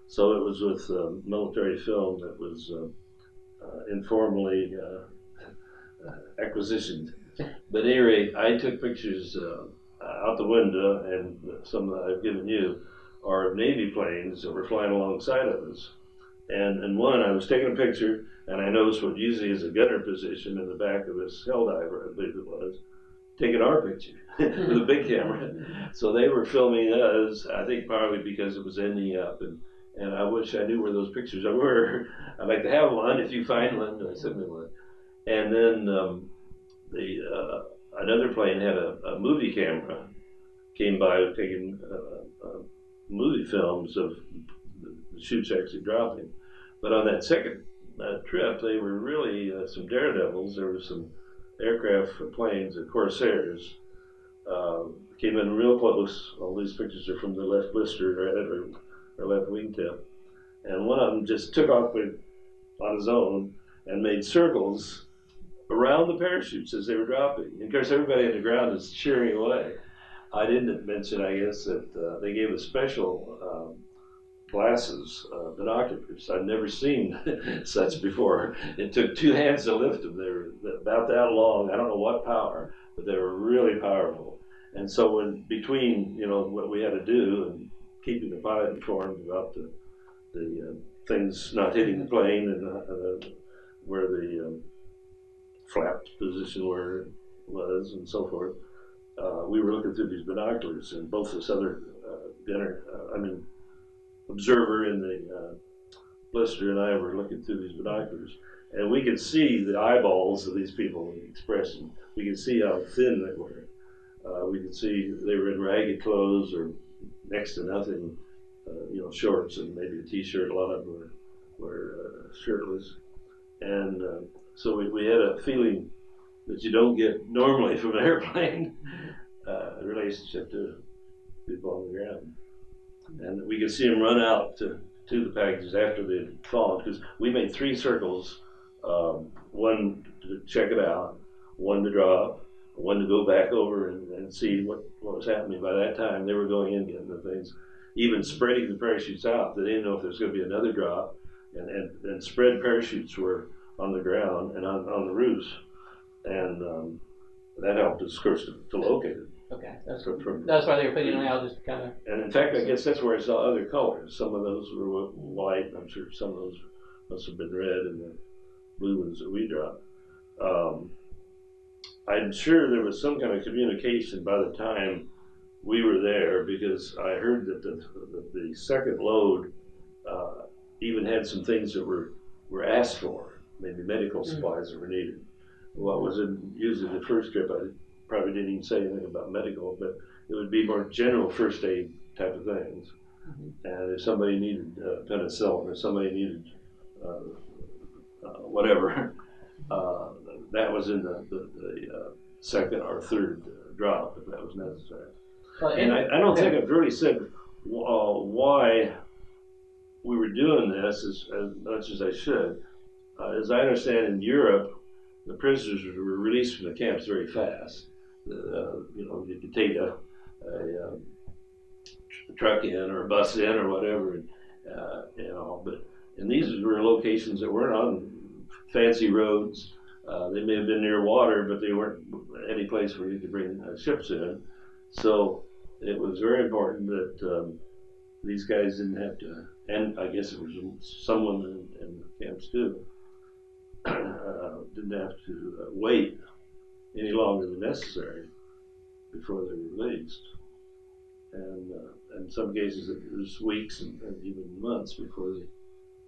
S2: So it was with military film that was informally acquisitioned. But at any rate, I took pictures out the window, and some that I've given you are Navy planes that were flying alongside of us. And one, I was taking a picture, and I noticed what usually is a gunner position in the back of this helldiver, I believe it was, taking our picture with a big camera. So they were filming us, I think probably because it was ending up, and I wish I knew where those pictures were. I'd like to have one. If you find one, send me one. And then another plane had a movie camera, came by taking movie films of the chutes actually dropping. But on that second trip, they were really some daredevils. There were some aircraft planes, the Corsairs, came in real close. All these pictures are from the left blister or left wingtip. And one of them just took off on his own and made circles around the parachutes as they were dropping. And of course, everybody on the ground is cheering away. I didn't mention, I guess, that they gave us special glasses, binoculars. I'd never seen such before. It took two hands to lift them. They were about that long. I don't know what power, but they were really powerful. And so when between, what we had to do and keeping the pilot informed about the things not hitting the plane and where the flap position was and so forth, we were looking through these binoculars, and both this other observer in the blister and I were looking through these binoculars, and we could see the eyeballs of these people, the expression. We could see how thin they were. We could see they were in ragged clothes or next to nothing, shorts and maybe a t-shirt. A lot of them were shirtless. And so we had a feeling that you don't get normally from an airplane, a relationship to people on the ground. And we could see them run out to the packages after they'd fallen, because we made 3 circles, one to check it out, one to drop, one to go back over and see what was happening. By that time, they were going in, getting the things, even spreading the parachutes out. They didn't know if there was going to be another drop, and spread parachutes were on the ground and on the roofs, and that helped us, of course, to locate it.
S4: Okay, that's why they were putting it out, just kind of.
S2: And in fact, I guess that's where I saw other colors. Some of those were white. I'm sure some of those must have been red, and the blue ones that we dropped. I'm sure there was some kind of communication by the time we were there, because I heard that the second load even had some things that were asked for, maybe medical supplies that were needed. What was usually the first trip, I probably didn't even say anything about medical, but it would be more general first aid type of things. And if somebody needed penicillin, or somebody needed whatever, that was in the second or third drop, if that was necessary. And I don't think I've really said why we were doing this as much as I should. As I understand, in Europe, the prisoners were released from the camps very fast. You could take a truck in or a bus in or whatever, and these were locations that weren't on fancy roads. They may have been near water, but they weren't any place where you could bring ships in. So it was very important that these guys didn't have to, and I guess it was someone in the camps too, didn't have to wait any longer than necessary before they were released. And in some cases, it was weeks and even months before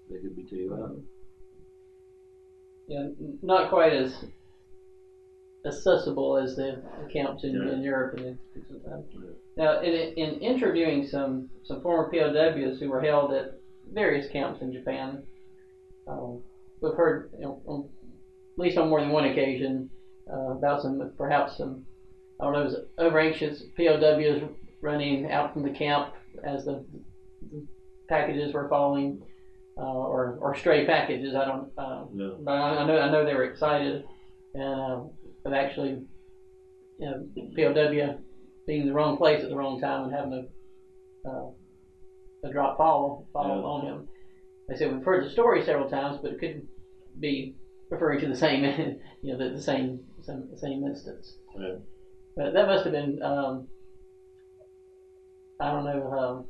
S2: they could be taken out.
S4: Yeah, not quite as accessible as the camps in Europe. Now, in interviewing some former POWs who were held at various camps in Japan, we've heard, at least on more than one occasion, about perhaps some, I don't know, it was over-anxious POWs running out from the camp as the packages were falling, or stray packages. I don't, but I know they were excited, and but actually, POW being in the wrong place at the wrong time and having a drop fall on him. Like I said, we've heard the story several times, but it could be referring to the same, the same instance.
S2: Yeah.
S4: But that must have been, I don't know,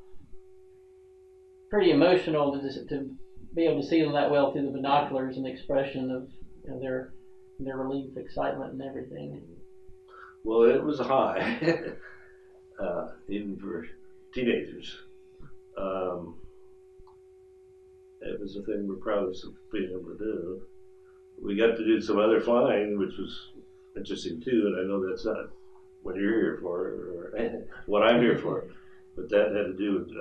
S4: pretty emotional to be able to see them that well through the binoculars and the expression of their relief, excitement, and everything.
S2: Well, it was high, even for teenagers. It was a thing we're proud of being able to do. We got to do some other flying, which was interesting too, and I know that's not what you're here for, or what I'm here for, but that had to do with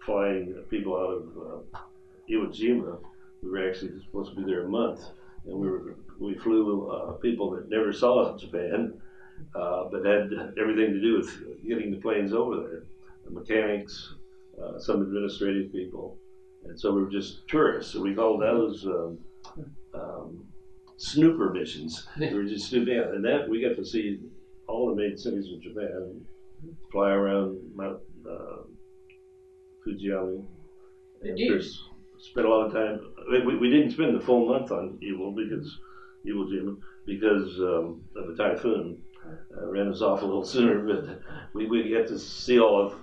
S2: flying people out of Iwo Jima. We were actually supposed to be there a month, and we flew people that never saw Japan, but had everything to do with getting the planes over there. The mechanics, some administrative people, and so we were just tourists. So we called those snooper missions. We were just snooping out, and that we got to see all the main cities of Japan, fly around Mount Fujiyama, and of course spent a lot of time. We didn't spend the full month on Iwo Jima because of the typhoon. Ran us off a little sooner, but we get to see all of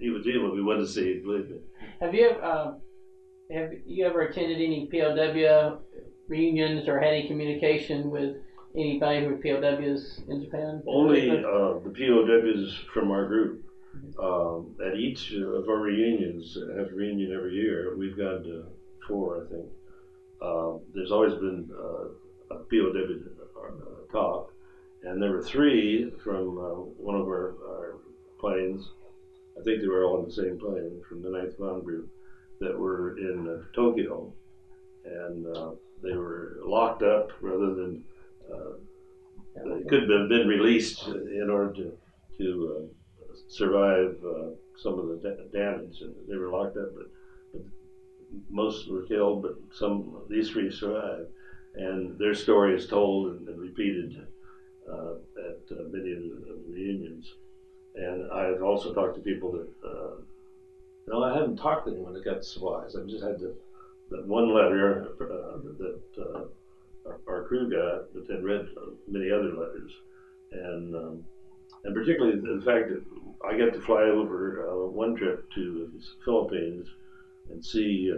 S2: Iwo Jima we wanted to see. Believe me.
S4: Have you ever attended any POW reunions or had any communication with anybody who were POWs in Japan?
S2: Only the POWs from our group. At each of our reunions, have a reunion every year. We've gone to 4, I think. There's always been a POW talk, and there were 3 from one of our planes. I think they were all on the same plane from the 9th Bomb Group that were in Tokyo, and they were locked up rather than they could have been released in order to survive some of the damage. They were locked up, but most were killed, but these 3 survived, and their story is told and repeated at many of the reunions. And I've also talked to people that I haven't talked to anyone that got supplies. I've just had that one letter that our crew got, but then read many other letters, and particularly the fact that I got to fly over one trip to the Philippines and see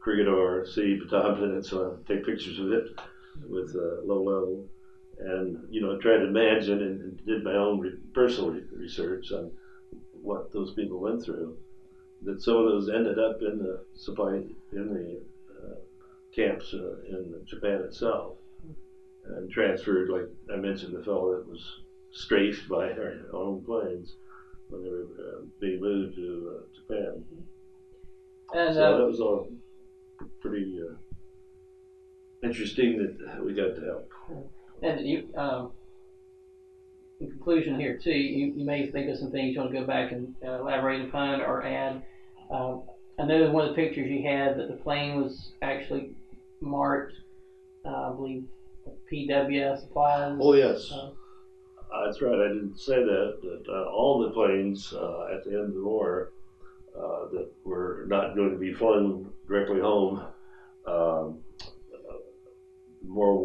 S2: Corregidor, see Bataan Peninsula, take pictures of it with low level, and tried to imagine and did my own personal research on what those people went through. That some of those ended up in the camps in Japan itself, and transferred, like I mentioned, the fellow that was strafed by our own planes when they were being moved to Japan.
S4: And
S2: so that was all pretty interesting that we got to help.
S4: And you, in conclusion here too, you may think of some things you want to go back and elaborate upon or add. I know in one of the pictures you had that the plane was actually marked, I believe, PW supplies.
S2: Oh yes, that's right. I didn't say that. But all the planes at the end of the war that were not going to be flown directly home, more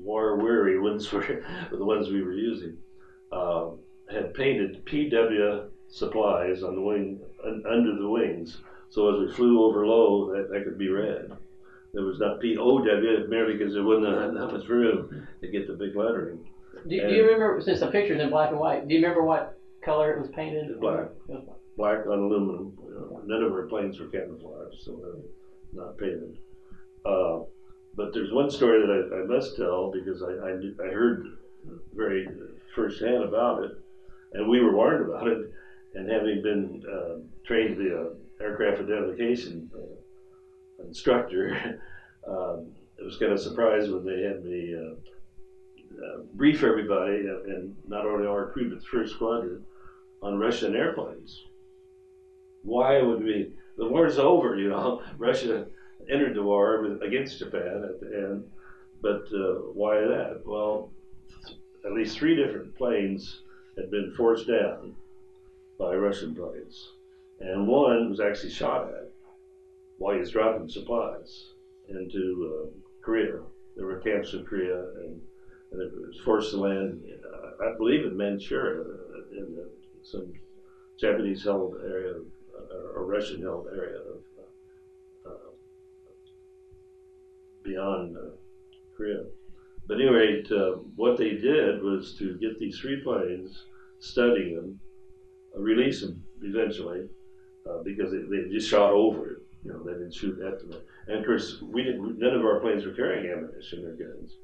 S2: war-weary ones were the ones we were using, had painted PW supplies on the wing, under the wings, so as we flew over low, that could be read. There was not POW merely because there wasn't that much room to get the big lettering.
S4: Do you remember, since the picture's in black and white, do you remember what color it was painted?
S2: Black. Black on aluminum. None of our planes were camouflaged, so they're not painted. But there's one story that I must tell, because I heard very firsthand about it, and we were warned about it, and having been trained to be an aircraft identification instructor, it was kind of a surprise when they had me brief everybody, and not only our crew, but the first squadron, on Russian airplanes. Why would we? The war's over, Russia entered the war against Japan at the end, but why that? Well, at least 3 different planes had been forced down by Russian planes, and one was actually shot at while he was dropping supplies into Korea. There were camps in Korea, and it was forced to land, I believe, in Manchuria, in some Japanese-held area, or Russian-held area of beyond Korea. But at any rate, what they did was to get these 3 planes, study them, release them eventually, because they just shot over it. They didn't shoot at them. And of course, none of our planes were carrying ammunition or guns.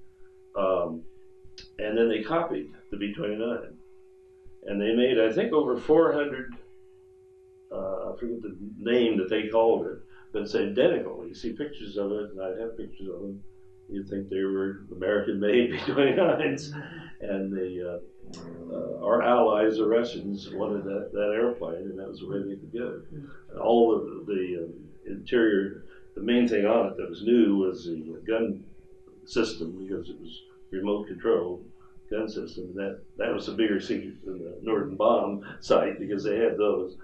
S2: And then they copied the B-29. And they made, I think, over 400, I forget the name that they called it, but it's identical. You see pictures of it, and I have pictures of them. You'd think they were American-made B-29s. And our allies, the Russians, wanted that airplane, and that was the way they could get it. And all of the interior, the main thing on it that was new was the gun system, because it was remote control gun system. And that was a bigger secret than the Northern Bomb site, because they had those.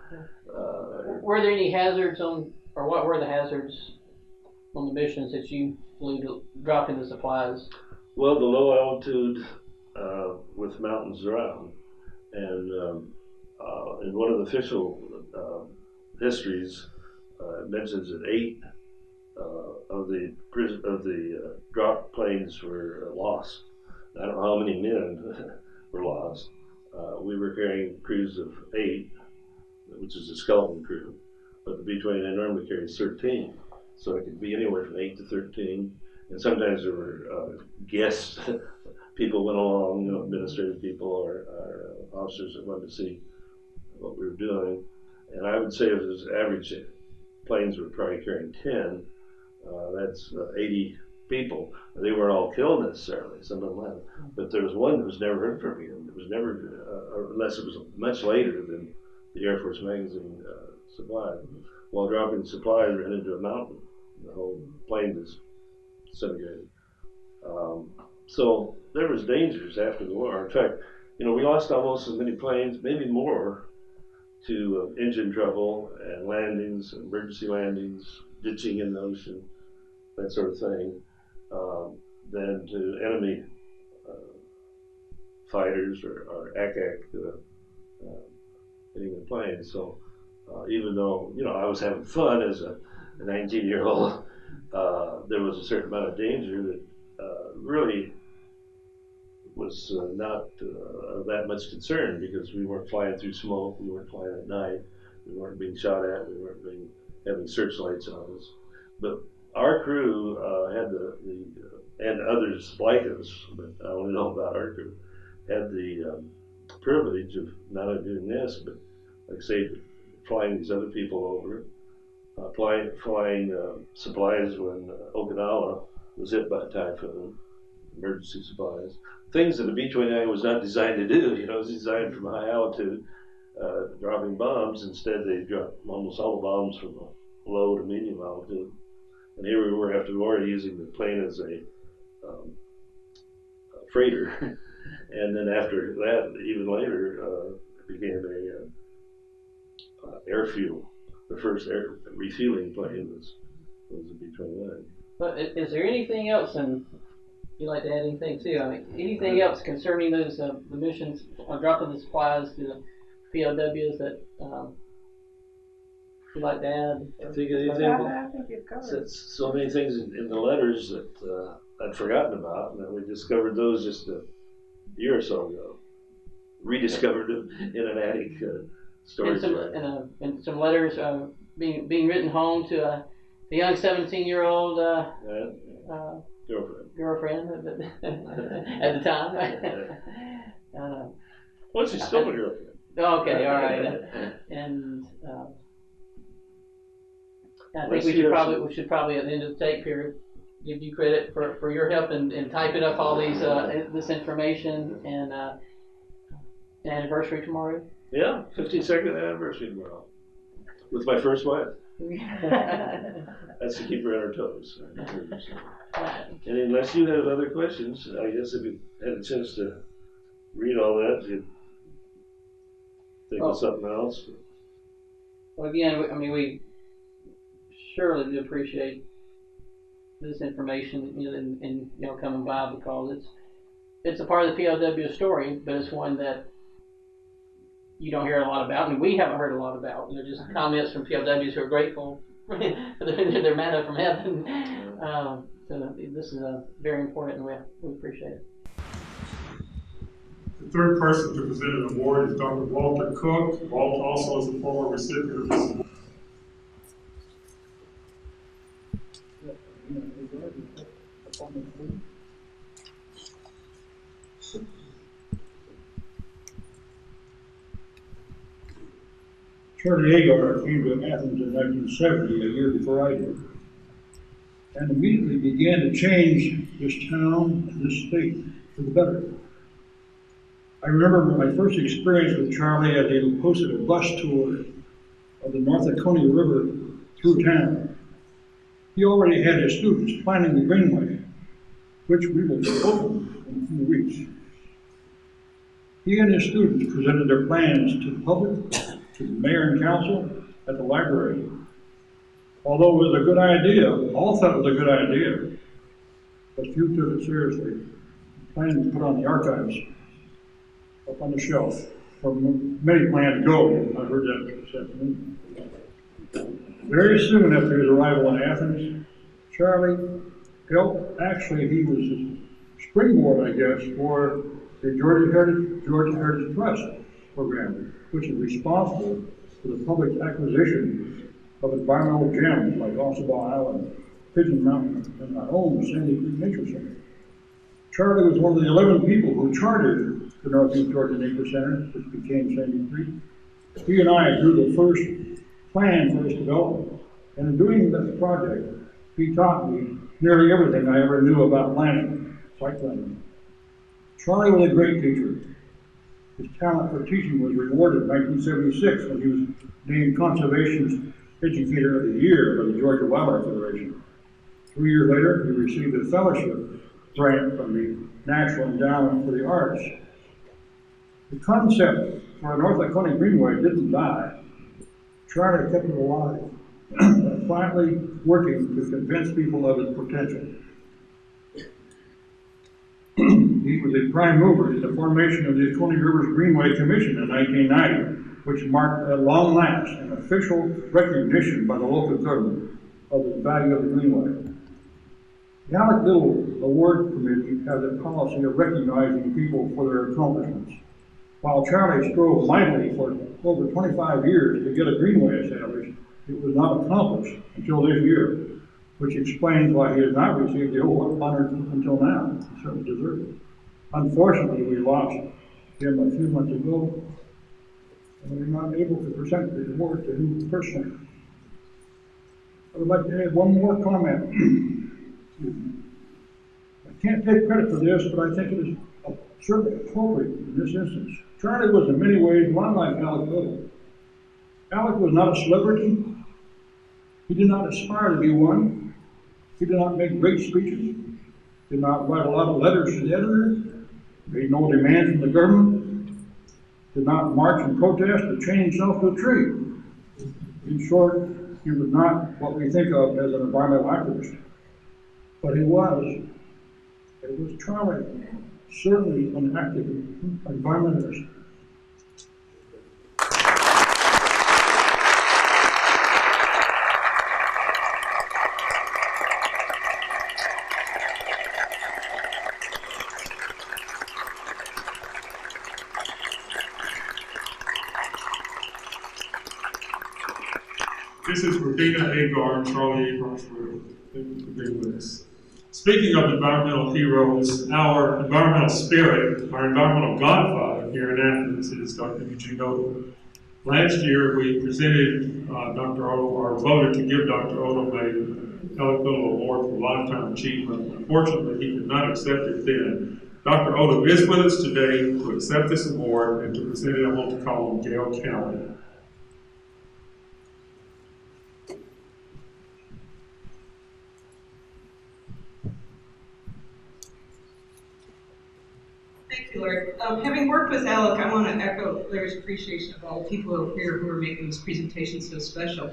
S4: Were there any hazards or what were the hazards on the missions that you flew to drop in the supplies?
S2: Well, the low altitude with mountains around, and in one of the official histories, it mentions that 8 of the drop planes were lost. I don't know how many men were lost. We were carrying crews of 8, which is a skeleton crew, but the B-29 normally carries 13, so it could be anywhere from 8 to 13. And sometimes there were guests, people went along, administrative people or officers that wanted to see what we were doing. And I would say if it was average, planes were probably carrying 10. That's 80 people. They weren't all killed necessarily, some of them had. But there was one that was never heard from again. It was never, unless it was much later than the Air Force magazine supplies. While dropping supplies, ran into a mountain. The whole plane was disintegrated. So there was dangers after the war. In fact, we lost almost as many planes, maybe more, to engine trouble and landings, emergency landings, ditching in the ocean, that sort of thing. than to enemy fighters or ACAC hitting the plane. So even though, I was having fun as a 19-year-old, there was a certain amount of danger that really was not that much concern, because we weren't flying through smoke, we weren't flying at night, we weren't being shot at, we weren't having searchlights on us. But our crew had and others like us, but I only know about our crew, had the privilege of not only doing this, but like I say, flying these other people over, flying supplies when Okinawa was hit by a typhoon, emergency supplies, things that a B-29 was not designed to do. It was designed from high altitude, dropping bombs. Instead, they dropped almost all the bombs from low to medium altitude. And here we were after the war using the plane as a freighter. And then after that, even later, it became a air fuel. The first air refueling plane was a B-29.
S4: But is there anything else, and you'd like to add anything too? Anything else concerning those the missions, dropping the supplies to the POWs that you'd like to add?
S2: I think you've covered so many things in the letters that I'd forgotten about, and then we discovered those just a year or so ago. Rediscovered them in an attic storage. And some letters being written home to a young 17-year-old girlfriend at the time. Well, she's still a girlfriend.
S4: Okay, all right. And I think we should probably at the end of the tape here give you credit for your help in typing up all these this information, and anniversary tomorrow.
S2: Yeah, 52nd anniversary tomorrow with my first wife. That's to keep her on her toes. And unless you have other questions, I guess if you had a chance to read all that, you'd think of something else.
S4: Well, again, we surely do appreciate this information, and coming by, because it's a part of the POW story, but it's one that you don't hear a lot about, and we haven't heard a lot about. Just comments from POWs who are grateful for their manna from heaven. So this is very important, and we appreciate it.
S5: The third person to present an award is Dr. Walter Cook. Walt also is a former recipient of this award.
S6: Charlie Aguar came to Athens in 1970, a year before I did, and immediately began to change this town and this state for the better. I remember my first experience with Charlie as he hosted a bus tour of the North Oconee River through town. He already had his students planning the greenway, which we will open in a few weeks. He and his students presented their plans to the public, to the mayor and council, at the library. Although it was a good idea, all thought it was a good idea, but few took it seriously. The plan was put on the archives, up on the shelf, where many plans go. I heard that this afternoon. Very soon after his arrival in Athens, Charlie helped, actually he was a springboard, I guess, for the Georgia Heritage Trust program, which is responsible for the public acquisition of environmental gems like Ossabaw Island, Pigeon Mountain, and our own Sandy Creek Nature Center. Charlie was one of the 11 people who chartered the Northeast Georgia Nature Center, which became Sandy Creek. He and I drew the first plan for its development, and in doing this project, he taught me nearly everything I ever knew about planning, site planning. Charlie was a great teacher. His talent for teaching was rewarded in 1976 when he was named Conservation Educator of the Year by the Georgia Wildlife Federation. 3 years later, he received a fellowship grant from the National Endowment for the Arts. The concept for a North Oconee Greenway didn't die. Charlie kept it alive, quietly working to convince people of its potential. He was a prime mover in the formation of the Coney Rivers Greenway Commission in 1990, which marked at long last an official recognition by the local government of the value of the Greenway. The Alec Little Award Committee has a policy of recognizing people for their accomplishments. While Charlie strove mightily for over 25 years to get a Greenway established, it was not accomplished until this year, which explains why he has not received the honor until now. He certainly deserves it. Unfortunately, we lost him a few months ago, and we're not able to present the award to him personally. I would like to add one more comment. I can't take credit for this, but I think it is certainly appropriate in this instance. Charlie was in many ways one like Alec Little. Alec was not a celebrity. He did not aspire to be one. He did not make great speeches, did not write a lot of letters to the editor, made no demands from the government, did not march and protest or chain himself to a tree. In short, he was not what we think of as an environmental activist. But he was. It was Charlie, certainly an active environmentalist.
S5: This is Regina Aguar and Charlie Aguar. Thank you for being with us. Speaking of environmental heroes, our environmental spirit, our environmental godfather here in Athens is Dr. Eugene Odom. Last year, we presented Dr. Odom, or voted to give Dr. Odom a Alec Little Award for Lifetime Achievement. Unfortunately, he did not accept it then. Dr. Odom is with us today to accept this award and to present it. I want to call on Gail Kelly.
S7: Thank you, Larry. Having worked with Alec, I want to echo Larry's appreciation of all the people over here who are making this presentation so special.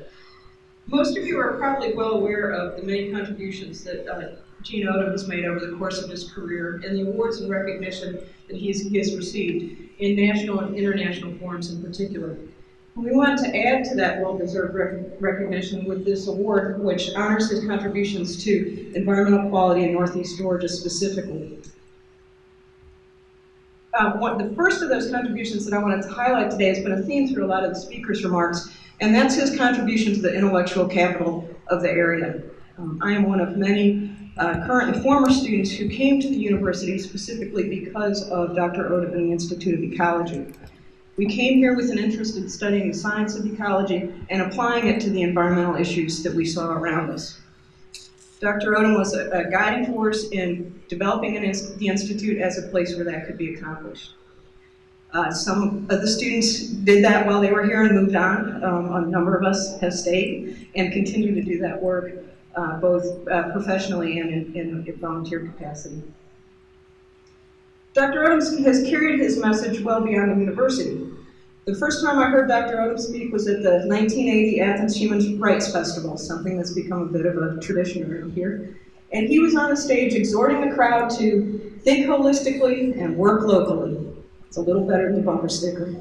S7: Most of you are probably well aware of the many contributions that Gene Odom has made over the course of his career and the awards and recognition that he has received in national and international forums in particular. We want to add to that well-deserved recognition with this award, which honors his contributions to environmental quality in Northeast Georgia specifically. The first of those contributions that I wanted to highlight today has been a theme through a lot of the speakers' remarks, and that's his contribution to the intellectual capital of the area. I am one of many current and former students who came to the university specifically because of Dr. Odom and the Institute of Ecology. We came here with an interest in studying the science of ecology and applying it to the environmental issues that we saw around us. Dr. Odom was a guiding force in developing the Institute as a place where that could be accomplished. Some of the students did that while they were here and moved on. A number of us have stayed and continue to do that work, both professionally and in a volunteer capacity. Dr. Odom has carried his message well beyond the university. The first time I heard Dr. Odom speak was at the 1980 Athens Human Rights Festival, something that's become a bit of a tradition around here. And he was on the stage exhorting the crowd to think holistically and work locally. It's a little better than the bumper sticker.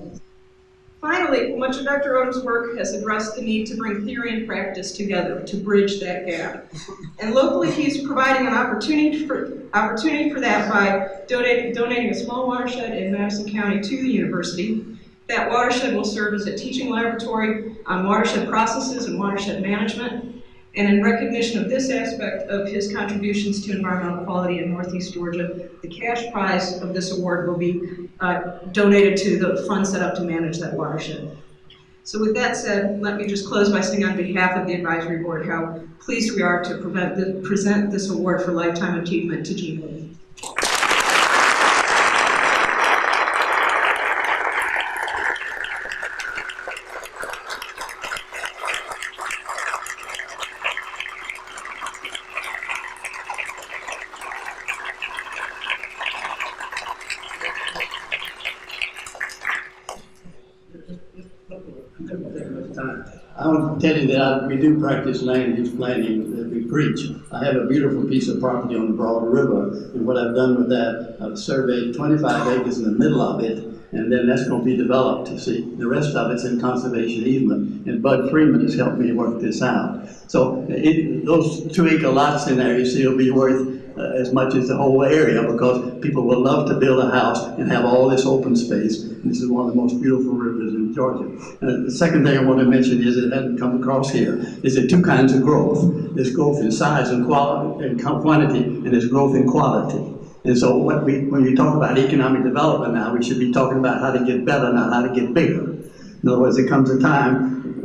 S7: Finally, much of Dr. Odom's work has addressed the need to bring theory and practice together to bridge that gap. And locally, he's providing an opportunity for that by donating a small watershed in Madison County to the university. That watershed will serve as a teaching laboratory on watershed processes and watershed management. And in recognition of this aspect of his contributions to environmental quality in Northeast Georgia, the cash prize of this award will be donated to the fund set up to manage that watershed. So with that said, let me just close by saying on behalf of the advisory board how pleased we are to present this award for lifetime achievement to Gene Odom.
S8: I want to tell you that we do practice land use planning that we preach. I have a beautiful piece of property on the Broad River, and what I've done with that, I've surveyed 25 acres in the middle of it, and then that's going to be developed, you see. The rest of it's in conservation easement, and Bud Freeman has helped me work this out. So those 2-acre lots in there, you see, will be worth as much as the whole area, because people will love to build a house and have all this open space. And this is one of the most beautiful rivers in Georgia. The second thing I want to mention is, it hasn't come across here, is there 2 kinds of growth. There's growth in size and quality and quantity, and there's growth in quality. And so when we talk about economic development now, we should be talking about how to get better, not how to get bigger. In other words, there comes a time,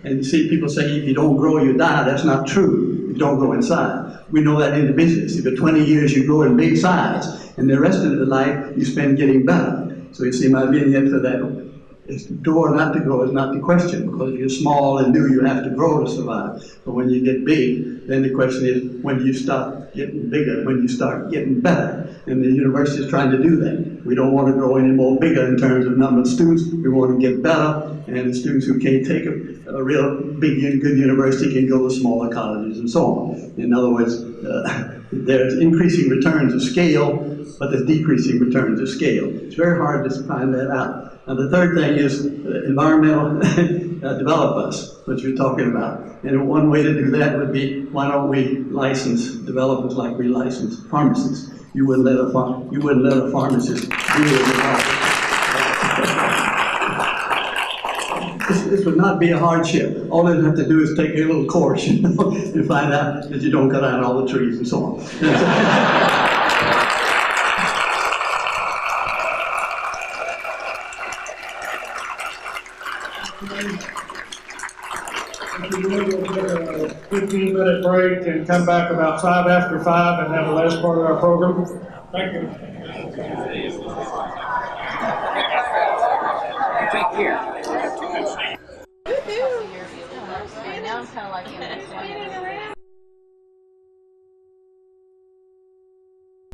S8: and you see people say, if you don't grow, you die. That's not true. You don't grow in size. We know that in the business. If for 20 years you grow in big size, and the rest of the life you spend getting better. So you see my vignette for that. It's to grow or not to grow is not the question, because if you're small and new, you have to grow to survive. But when you get big, then the question is, when do you start getting bigger, when you start getting better? And the university is trying to do that. We don't want to grow any more bigger in terms of number of students. We want to get better, and the students who can't take a real big, good university can go to smaller colleges and so on. In other words, there's increasing returns of scale, but there's decreasing returns of scale. It's very hard to find that out. And the third thing is environmental developers, which you're talking about. And one way to do that would be, why don't we license developers like we license pharmacists? You wouldn't let a pharmacist do it. This would not be a hardship. All they have to do is take a little course, and find out that you don't cut out all the trees and so on.
S5: We'll take a 15-minute break and come back about 5 after 5 and have the last part of our program. Thank you.
S9: Take care.
S10: Now I'm kind of like in this one.